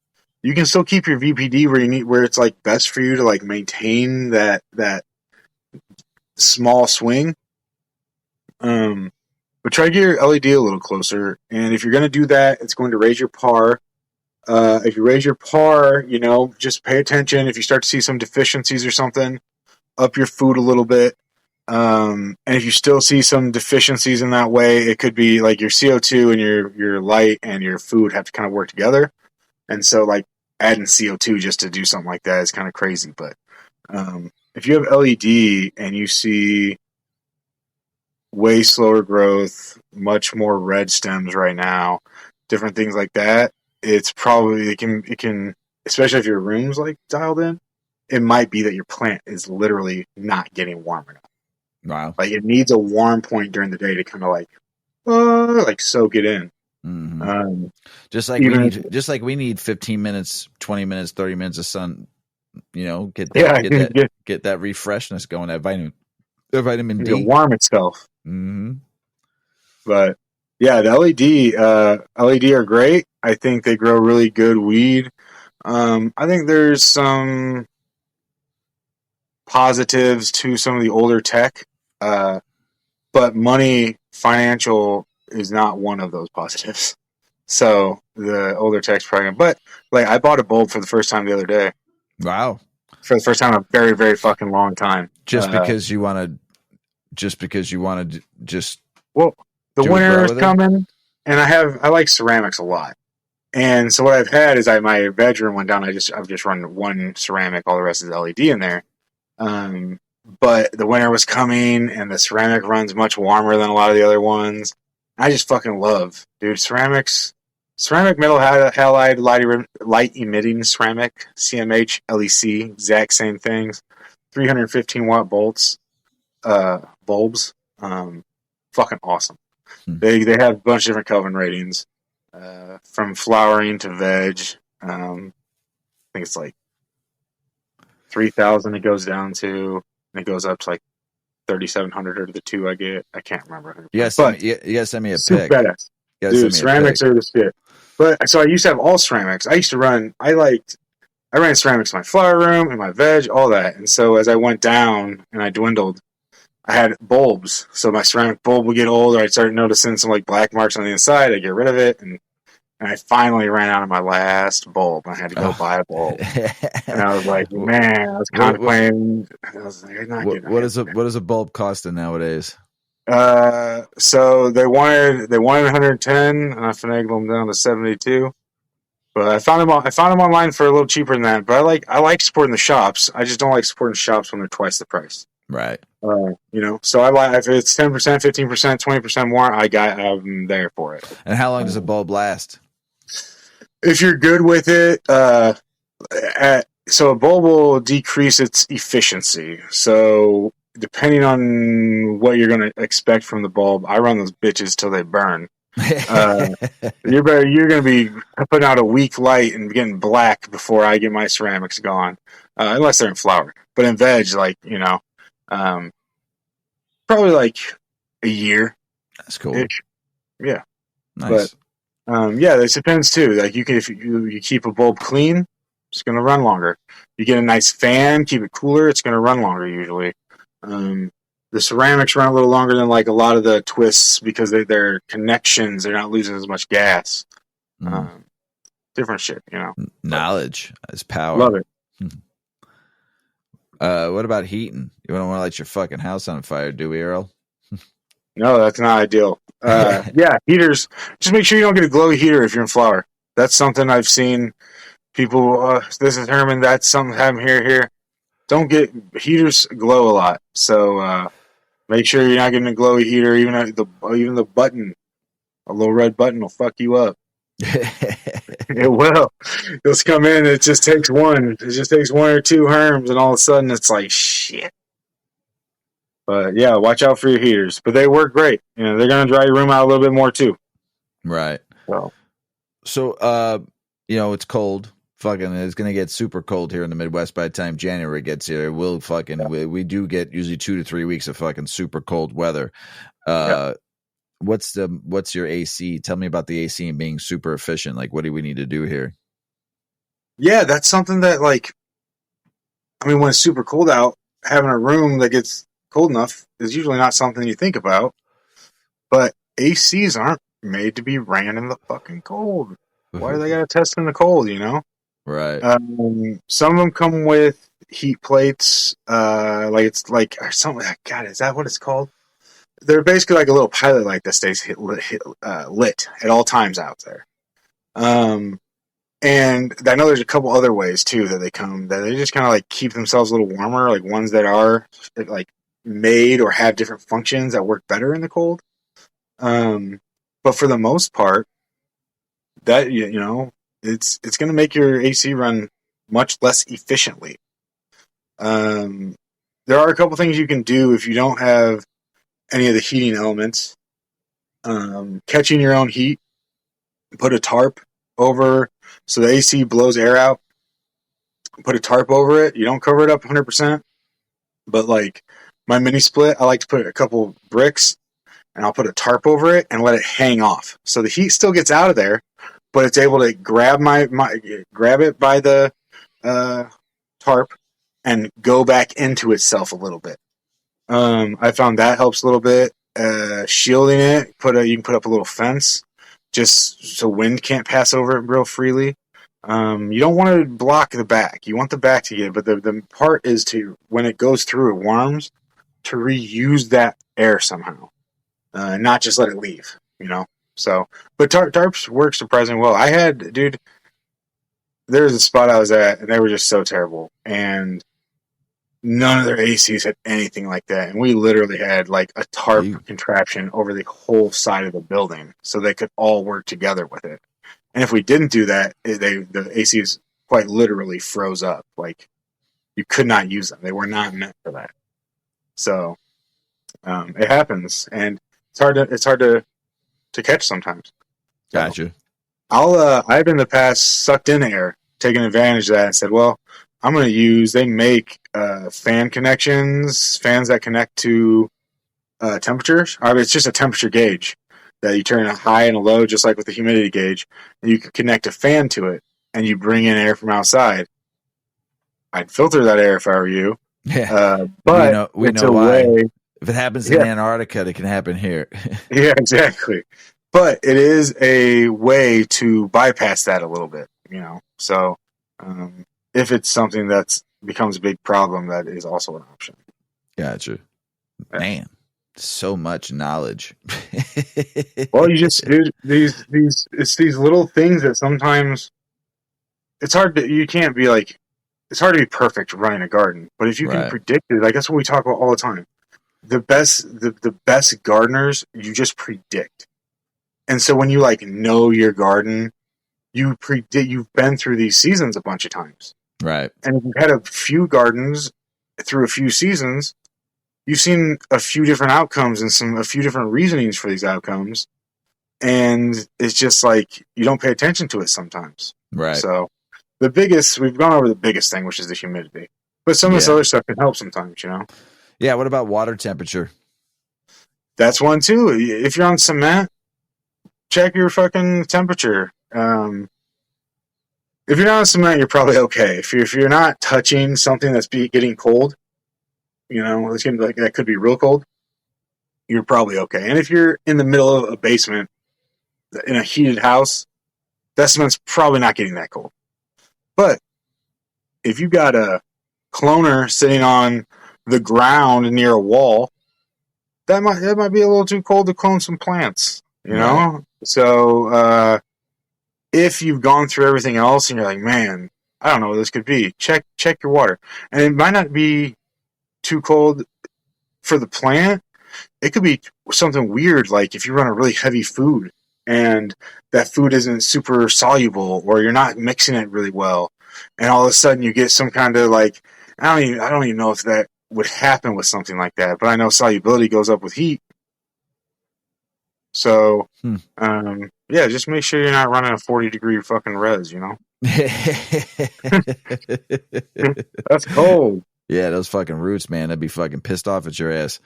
You can still keep your VPD where it's like best for you to like maintain that small swing. But try to get your LED a little closer. And if you're going to do that, it's going to raise your par. If you raise your par, just pay attention. If you start to see some deficiencies or something, up your food a little bit. And if you still see some deficiencies in that way, it could be like your CO2 and your light and your food have to kind of work together. And so like adding CO2 just to do something like that is kind of crazy. But if you have LED and you see way slower growth, much more red stems right now, different things like that, it's probably it can especially if your room's like dialed in, it might be that your plant is literally not getting warm enough. Wow. Like it needs a warm point during the day to kind of like soak it in. Mm-hmm. Just like we need 15 minutes, 20 minutes, 30 minutes of sun, get that refreshness going, that vitamin D. To warm itself. Mm-hmm. But yeah, the LED are great. I think they grow really good weed. I think there's some positives to some of the older tech, but financial is not one of those positives. So the older tech's probably, but like I bought a bulb for the first time the other day. Wow. For the first time in a very, very fucking long time. Just because you wanted just well, the winter is coming, and I like ceramics a lot. And so what I've had is my bedroom went down. I've just run one ceramic, all the rest is LED in there. But the winter was coming, and the ceramic runs much warmer than a lot of the other ones. I just fucking love, dude, ceramics. Ceramic metal halide light emitting ceramic, CMH, LEC, exact same things. 315 watt bulbs. Fucking awesome. They have a bunch of different Kelvin ratings, from flowering to veg. I think it's like 3,000 it goes down to, and it goes up to like 3,700 or the two I get. I can't remember. You gotta send me a pic. Badass. Dude, ceramics are the shit. But so I used to have all ceramics. I ran ceramics in my flower room, in my veg, all that. And so as I went down and I dwindled, I had bulbs. So my ceramic bulb would get old, or I'd start noticing some like black marks on the inside. I'd get rid of it, and I finally ran out of my last bulb. I had to go buy a bulb. And I was like, man, I was contemplating. I was like, what is a bulb costing nowadays? So they wanted 110, and I finagled them down to 72. But I found them online for a little cheaper than that. But I like supporting the shops. I just don't like supporting shops when they're twice the price. Right. So I like if it's 10%, 15%, 20% more, I'm there for it. And how long does a bulb last? If you're good with it, so a bulb will decrease its efficiency. So depending on what you're going to expect from the bulb, I run those bitches till they burn. You're going to be putting out a weak light and getting black before I get my ceramics gone, unless they're in flower. But in veg, probably like a year. That's cool. Yeah. Nice. But this depends too. Like if you keep a bulb clean, it's going to run longer. You get a nice fan, keep it cooler, it's going to run longer usually. The ceramics run a little longer than like a lot of the twists because they're connections. They're not losing as much gas. Different shit, Knowledge is power. Love it. What about heating? You don't want to light your fucking house on fire, do we, Earl? No, that's not ideal. Yeah, heaters. Just make sure you don't get a glowy heater if you're in flower. That's something I've seen people. This is Herman. That's something happen here. Don't get heaters glow a lot. So make sure you're not getting a glowy heater. Even the button, a little red button, will fuck you up. It will. It'll come in. It just takes one. It just takes one or two herms, and all of a sudden it's like shit. But yeah, watch out for your heaters. But they work great. You know, they're gonna dry your room out a little bit more too. Right. So you know, it's cold. Fucking, it's gonna get super cold here in the Midwest by the time January gets here. We'll fucking we do get usually 2 to 3 weeks of fucking super cold weather. What's your AC? Tell me about the AC and being super efficient. Like, what do we need to do here? Yeah, that's something that when it's super cold out, having a room that gets cold enough is usually not something you think about. But ACs aren't made to be ran in the fucking cold. Why do they gotta test in the cold, you know? Right. Some of them come with heat plates. Or something. God, is that what it's called? They're basically like a little pilot light that stays lit at all times out there. And I know there's a couple other ways too that they come that they just kind of like keep themselves a little warmer, like ones that are like made or have different functions that work better in the cold. But for the most part, that it's going to make your AC run much less efficiently. There are a couple things you can do if you don't have any of the heating elements. Catching your own heat, put a tarp over so the AC blows air out. Put a tarp over it. You don't cover it up 100%, but like my mini split, I like to put a couple bricks and I'll put a tarp over it and let it hang off. So the heat still gets out of there, but it's able to grab grab it by the tarp and go back into itself a little bit. I found that helps a little bit. Shielding it, you can put up a little fence just so wind can't pass over it real freely. You don't want to block the back. You want the back to get it, but the part is to, when it goes through, it warms, to reuse that air somehow. Not just let it leave, you know? So, but tarps work surprisingly well. There was a spot I was at, and they were just so terrible. And none of their ACs had anything like that. And we literally had like a tarp contraption over the whole side of the building so they could all work together with it. And if we didn't do that, the ACs quite literally froze up. Like, you could not use them. They were not meant for that. So, it happens. And it's hard to catch sometimes. Gotcha. I've in the past sucked in air, taken advantage of that, and said, well, I'm going to use, they make fan connections, fans that connect to temperatures. It's just a temperature gauge that you turn a high and a low, just like with the humidity gauge, and you can connect a fan to it, and you bring in air from outside. I'd filter that air if I were you. Yeah, but we know why. If it happens in Antarctica, it can happen here. Yeah, exactly. But it is a way to bypass that a little bit, you know. So if it's something that becomes a big problem, that is also an option. Gotcha. Yeah. Man, so much knowledge. Well, you just these little things that sometimes it's hard to, you can't be like, it's hard to be perfect running a garden, but if you can predict it, like that's what we talk about all the time. The best gardeners, you just predict. And so when you like know your garden, you predict, you've been through these seasons a bunch of times. Right. And if you've had a few gardens through a few seasons, you've seen a few different outcomes and a few different reasonings for these outcomes. And it's just like, you don't pay attention to it sometimes. Right. So we've gone over the biggest thing, which is the humidity. But some of this other stuff can help sometimes, you know? Yeah, what about water temperature? That's one too. If you're on cement, check your fucking temperature. If you're not on cement, you're probably okay. If you're not touching something that's getting cold, you know, it's getting like that could be real cold, you're probably okay. And if you're in the middle of a basement in a heated house, that cement's probably not getting that cold. But if you got a cloner sitting on the ground near a wall, that might be a little too cold to clone some plants, you know? Right. So if you've gone through everything else and you're like, man, I don't know what this could be, check your water. And it might not be too cold for the plant. It could be something weird, like if you run a really heavy food and that food isn't super soluble, or you're not mixing it really well, and all of a sudden you get some kind of like, I don't even know if that would happen with something like that, but I know solubility goes up with heat. So, yeah, just make sure you're not running a 40-degree fucking res, you know? That's cold. Yeah, those fucking roots, man. I'd be fucking pissed off at your ass.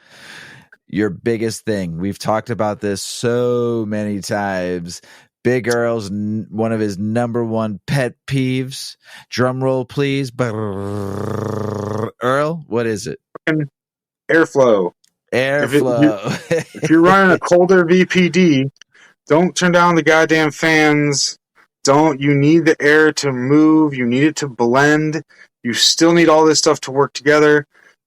Your biggest thing. We've talked about this so many times. Big Earl's one of his number one pet peeves. Drum roll, please. Earl, what is it? Airflow. If you're running a colder VPD, don't turn down the goddamn fans. You need the air to move. You need it to blend. You still need all this stuff to work together.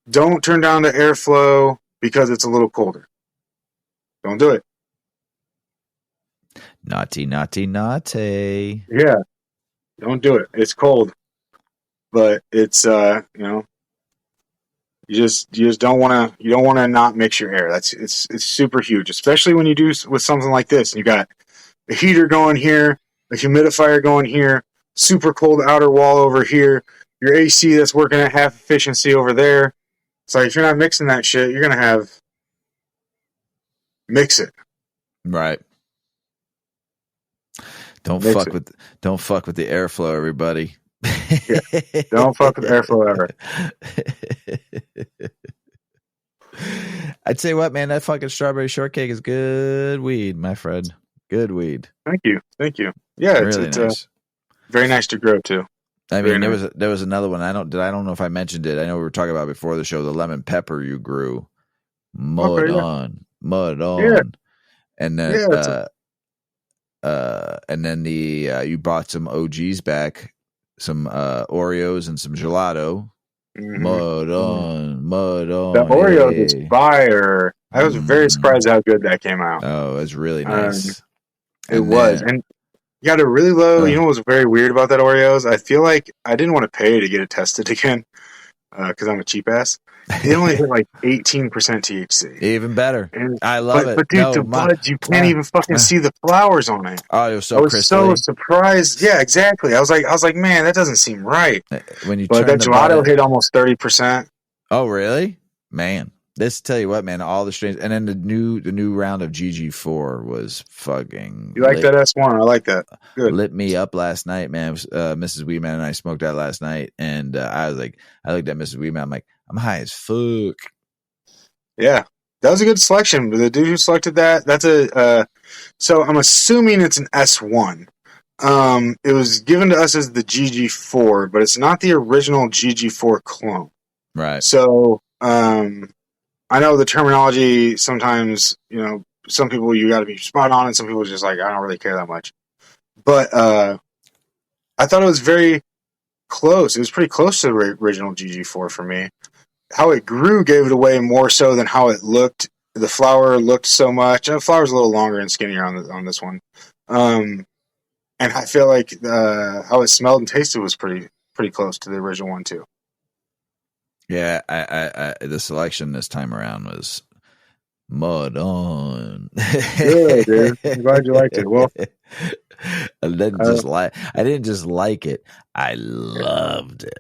Don't turn down the airflow because it's a little colder. Don't do it. Naughty, naughty, naughty. Yeah. Don't do it. It's cold. But it's, you know, you just don't want to not mix your air. It's super huge, especially when you do with something like this. You got a heater going here, a humidifier going here, super cold outer wall over here, your AC that's working at half efficiency over there. So if you're not mixing that shit, you're gonna mix it. Right. Don't fuck with the airflow, everybody. Yeah. Don't fuck with airflow ever. I'd say what, man, that fucking Strawberry Shortcake is good weed, my friend. Good weed. Thank you. Yeah, really it's nice. Very nice to grow too. I mean, there was another one. I don't know if I mentioned it. I know we were talking about before the show, the lemon pepper you grew. Mud on. Yeah. And then you brought some OGs back, some Oreos and some gelato. Mm-hmm. Mud on. The Oreo is fire. I was very surprised how good that came out. Oh, it was really nice. It was. And you got a really low, you know what was very weird about that Oreos? I feel like I didn't want to pay to get it tested again because I'm a cheap ass. It only hit like 18% THC. Even better. I love it. But dude, the buds, you can't even fucking see the flowers on it. Oh, it was so I was crystally. so surprised. Yeah, exactly. I was like, man, that doesn't seem right. When you but that gelato hit almost 30%. Oh, really? Man. This tell you what, man, all the strains, and then the new round of GG4 was fucking. You like that S1? I like that. Good. Lit me up last night, man. Mrs. Weedman and I smoked that last night, and I was like, I looked at Mrs. Weedman, I'm like, I'm high as fuck. Yeah, that was a good selection. The dude who selected that's so I'm assuming it's an S1. It was given to us as the GG4, but it's not the original GG4 clone. Right. So, I know the terminology sometimes, you know, some people you got to be spot on, and some people just like, I don't really care that much. But I thought it was very close. It was pretty close to the original GG4 for me. How it grew gave it away more so than how it looked. The flower looked so much. The flower's a little longer and skinnier on this one. And I feel like how it smelled and tasted was pretty close to the original one too. Yeah, I the selection this time around was mud on. Good, dude. I'm glad you liked it. Well, I didn't just like it. I loved it.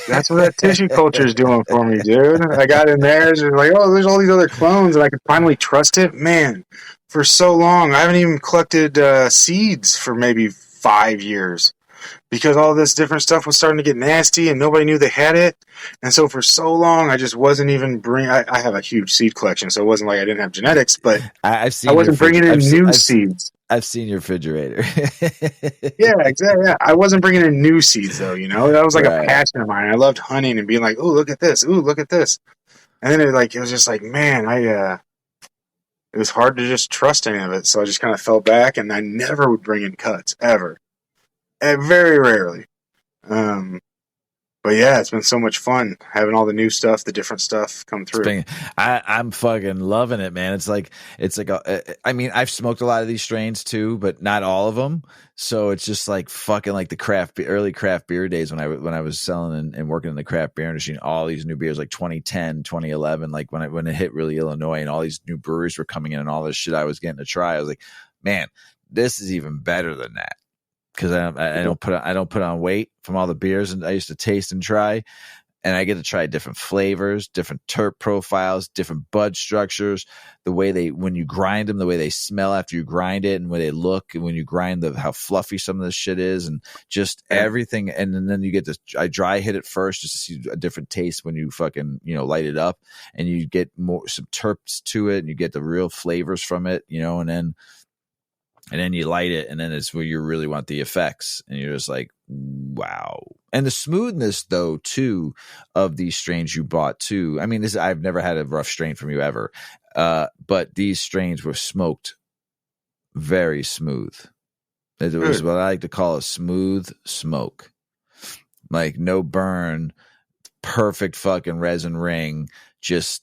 That's what that tissue culture is doing for me, dude. I got in there, it's like, oh, there's all these other clones, and I could finally trust it. Man, for so long, I haven't even collected seeds for maybe 5 years. Because all this different stuff was starting to get nasty and nobody knew they had it. And so for so long, I just wasn't even I have a huge seed collection, so it wasn't like I didn't have genetics, but I wasn't bringing in new seeds. I've seen your refrigerator. Yeah, exactly. Yeah. I wasn't bringing in new seeds, though, you know? That was like a passion of mine. I loved hunting and being like, oh, look at this. Ooh, look at this. And then it was just like, man, it was hard to just trust any of it. So I just kind of fell back, and I never would bring in cuts, ever. Very rarely. But but yeah, it's been so much fun having all the new stuff, the different stuff come through. I'm fucking loving it, man. I mean, I've smoked a lot of these strains too, but not all of them. So it's just like fucking like the early craft beer days when I was selling and working in the craft beer industry, and all these new beers like 2010, 2011, like when it hit really Illinois and all these new breweries were coming in and all this shit I was getting to try. I was like, man, this is even better than that. Because I don't put on weight from all the beers and I used to taste and try, and I get to try different flavors, different terp profiles, different bud structures, the way when you grind them, the way they smell after you grind it, and the way they look, and when you grind how fluffy some of this shit is, and just everything. And then you get this. I dry hit it first just to see a different taste when you fucking light it up, and you get some terps to it, and you get the real flavors from it, and then you light it, and then it's where you really want the effects, and you're just like, wow. And the smoothness, though, too, of these strains you bought, too. I mean, I've never had a rough strain from you ever, but these strains were smoked very smooth. It was what I like to call a smooth smoke, like no burn, perfect fucking resin ring, just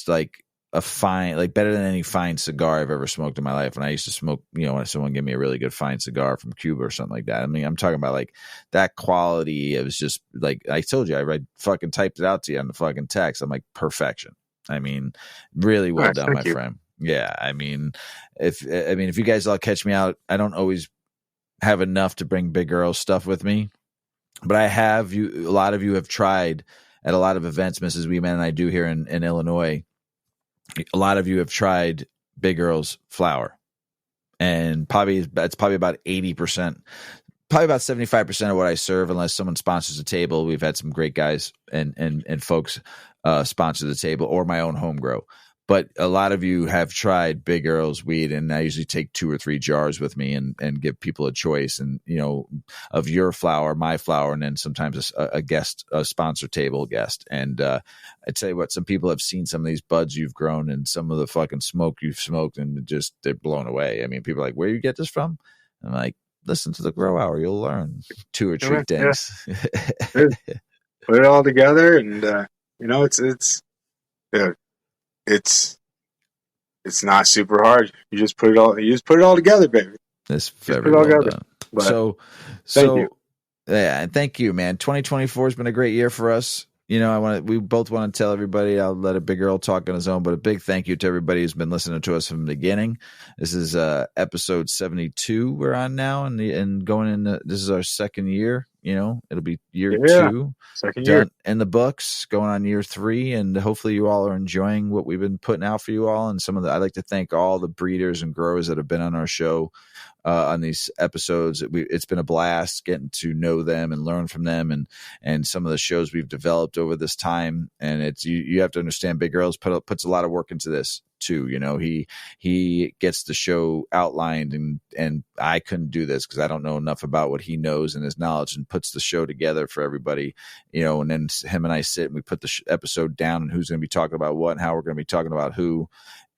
like a fine, like better than any fine cigar I've ever smoked in my life. When I used to smoke, when someone gave me a really good fine cigar from Cuba or something like that. I mean, I'm talking about like that quality. It was just like, I told you, I fucking typed it out to you on the fucking text. I'm like, perfection. I mean, really well done, my friend. Yeah. I mean, if you guys all catch me out, I don't always have enough to bring Big Earl stuff with me, but a lot of you have tried at a lot of events, Mrs. Weedman and I do here in Illinois. A lot of you have tried Big Earl's flour, and that's probably about 80%, probably about 75% of what I serve, unless someone sponsors a table. We've had some great guys and folks sponsor the table, or my own home grow. But a lot of you have tried Big Earl's weed, and I usually take 2 or 3 jars with me and give people a choice, and of your flour, my flour, and then sometimes a sponsor table guest. And I tell you what, some people have seen some of these buds you've grown and some of the fucking smoke you've smoked, and they're blown away. I mean, people are like, "Where you get this from?" I'm like, "Listen to the Grow Hour, you'll learn 2 or 3 things." Yeah. Put it all together, and it's not super hard. You just put it all together, baby. That's very well done. So thank you. Yeah, and thank you, man. 2024 has been a great year for us. We both want to tell everybody, I'll let a Big Earl talk on his own, but a big thank you to everybody who's been listening to us from the beginning. This is episode 72 we're on now, and going in, this is our second year. It'll be year 2. Second done year. in the books, going on year 3, and hopefully you all are enjoying what we've been putting out for you all. And I'd like to thank all the breeders and growers that have been on our show on these episodes. It's been a blast getting to know them and learn from them, and some of the shows we've developed over this time. And it's you have to understand, Big Earl's puts a lot of work into this too. He gets the show outlined, and I couldn't do this because I don't know enough about what he knows and his knowledge, and puts the show together for everybody, and then him and I sit and we put the episode down, and who's going to be talking about what and how we're going to be talking about who,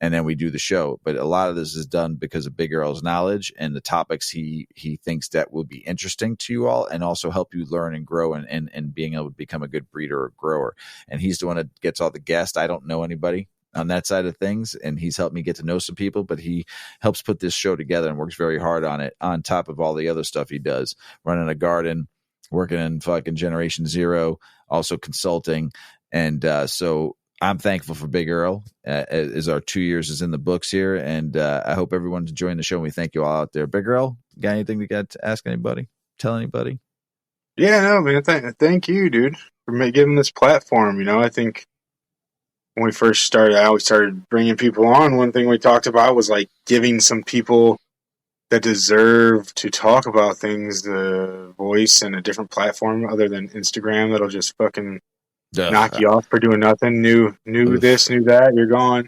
and then we do the show. But a lot of this is done because of Big Earl's knowledge and the topics he thinks that will be interesting to you all, and also help you learn and grow and being able to become a good breeder or grower. And he's the one that gets all the guests. I don't know anybody on that side of things, and he's helped me get to know some people, but he helps put this show together and works very hard on it, on top of all the other stuff he does, running a garden, working in fucking Generation Zero, also consulting. And so I'm thankful for Big Earl, as our 2 years is in the books here, and I hope everyone's enjoying the show, and we thank you all out there. Big Earl, got anything to ask anybody, tell anybody? Yeah, no, man, thank you, dude, for giving this platform. I think when we first started, I always started bringing people on. One thing we talked about was like giving some people that deserve to talk about things the voice and a different platform other than Instagram that'll just fucking knock you off for doing nothing. New this, new that, you're gone.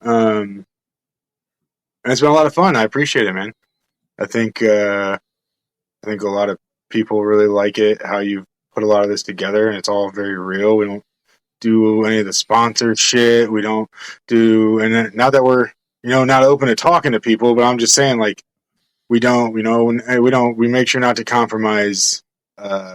And it's been a lot of fun. I appreciate it, man. I think a lot of people really like it, how you put a lot of this together, and it's all very real. We don't do any of the sponsored shit. We don't do, and not that we're not open to talking to people, but I'm just saying, like, we make sure not to compromise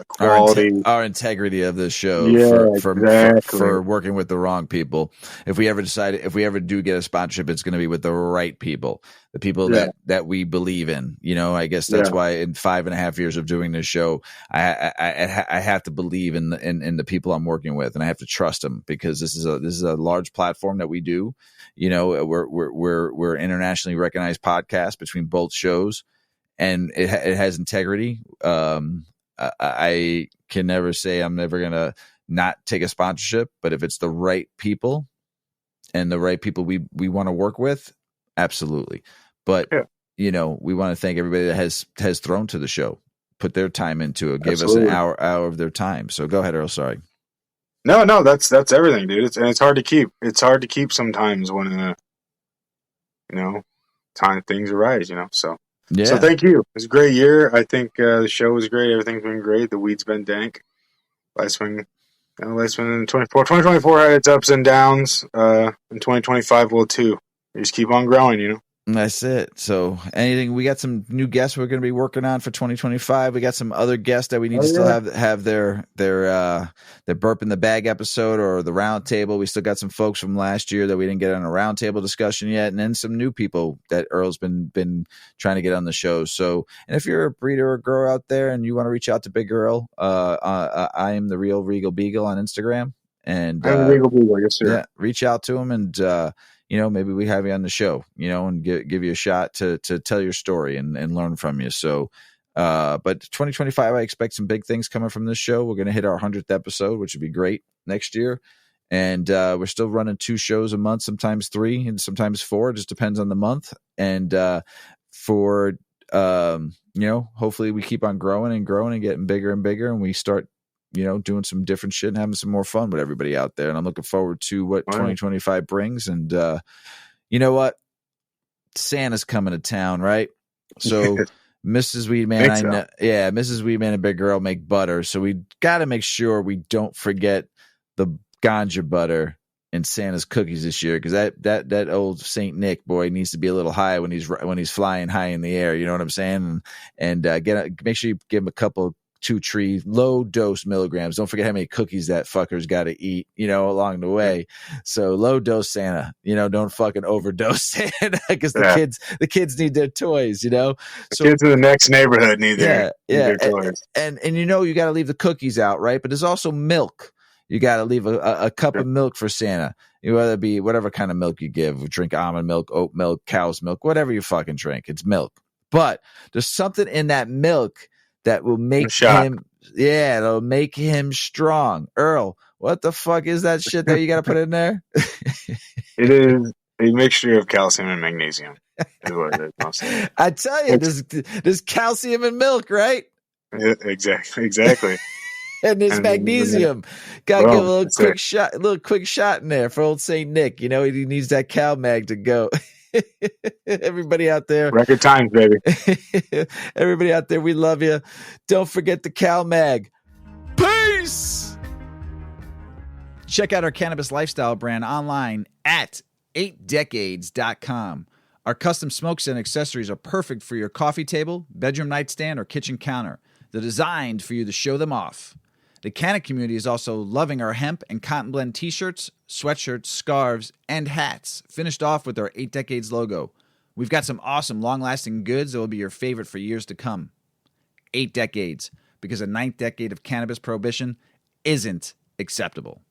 quality. Our integrity of this show Yeah, exactly. for working with the wrong people. If we ever do get a sponsorship, it's going to be with the right people, the people that we believe in. I guess that's why in 5.5 years of doing this show, I have to believe in the people I'm working with, and I have to trust them, because this is a large platform that we do. We're internationally recognized podcast between both shows, and it has integrity. I can never say I'm never going to not take a sponsorship, but if it's the right people and the right people we want to work with, absolutely. But, we want to thank everybody that has thrown to the show, put their time into it, gave us an hour of their time. So go ahead, Earl. Sorry. No, that's everything, dude. It's hard to keep. It's hard to keep sometimes when, time things arise, So. Yeah. So thank you. It was a great year. I think the show was great. Everything's been great. The weed's been dank. Last one in 2024. 2024 had its ups and downs. And 2025 will too. We just keep on growing, That's it. So we got some new guests we're going to be working on for 2025. We got some other guests that we need to still have their burp in the bag episode or the round table. We still got some folks from last year that we didn't get on a round table discussion yet. And then some new people that Earl's been trying to get on the show. So, and if you're a breeder or grower out there and you want to reach out to Big Earl, I am the Real Regal Beagle on Instagram. And I'm the Regal Beagle, yes, sir. Yeah, reach out to him and, maybe we have you on the show, and give you a shot to tell your story and learn from you. So, but 2025, I expect some big things coming from this show. We're going to hit our 100th episode, which would be great next year. And we're still running 2 shows a month, sometimes 3 and sometimes 4. It just depends on the month. And hopefully we keep on growing and getting bigger and bigger. And we start doing some different shit and having some more fun with everybody out there. And I'm looking forward to what 2025 brings. And you know what? Santa's coming to town, right? So Mrs. Weedman, Mrs. Weedman and Big Earl make butter. So we got to make sure we don't forget the ganja butter in Santa's cookies this year, because that old Saint Nick boy needs to be a little high when he's flying high in the air. You know what I'm saying? And make sure you give him a couple 2 low dose milligrams. Don't forget how many cookies that fucker's got to eat, along the way. So low dose Santa, don't fucking overdose Santa, because the kids need their toys, The kids in the next neighborhood need their toys. And you got to leave the cookies out, right? But there's also milk. You got to leave a cup of milk for Santa. Whether it be whatever kind of milk you give, drink almond milk, oat milk, cow's milk, whatever you fucking drink, it's milk. But there's something in that milk that will make it'll make him strong. Earl, what the fuck is that shit that you got to put in there? It is a mixture of calcium and magnesium. Is what it is. I tell you, there's calcium in milk, right? Yeah, exactly. And there's magnesium. Got to give a little quick shot in there for old Saint Nick. He needs that cow mag to go. Everybody out there, record times, baby. Everybody out there, we love you. Don't forget the Cal Mag. Peace. Check out our cannabis lifestyle brand online at 8decades.com. Our custom smokes and accessories are perfect for your coffee table, bedroom nightstand, or kitchen counter. They're designed for you to show them off. The Canna community is also loving our hemp and cotton blend t-shirts, sweatshirts, scarves, and hats, finished off with our 8 Decades logo. We've got some awesome, long-lasting goods that will be your favorite for years to come. 8 Decades, because a 9th decade of cannabis prohibition isn't acceptable.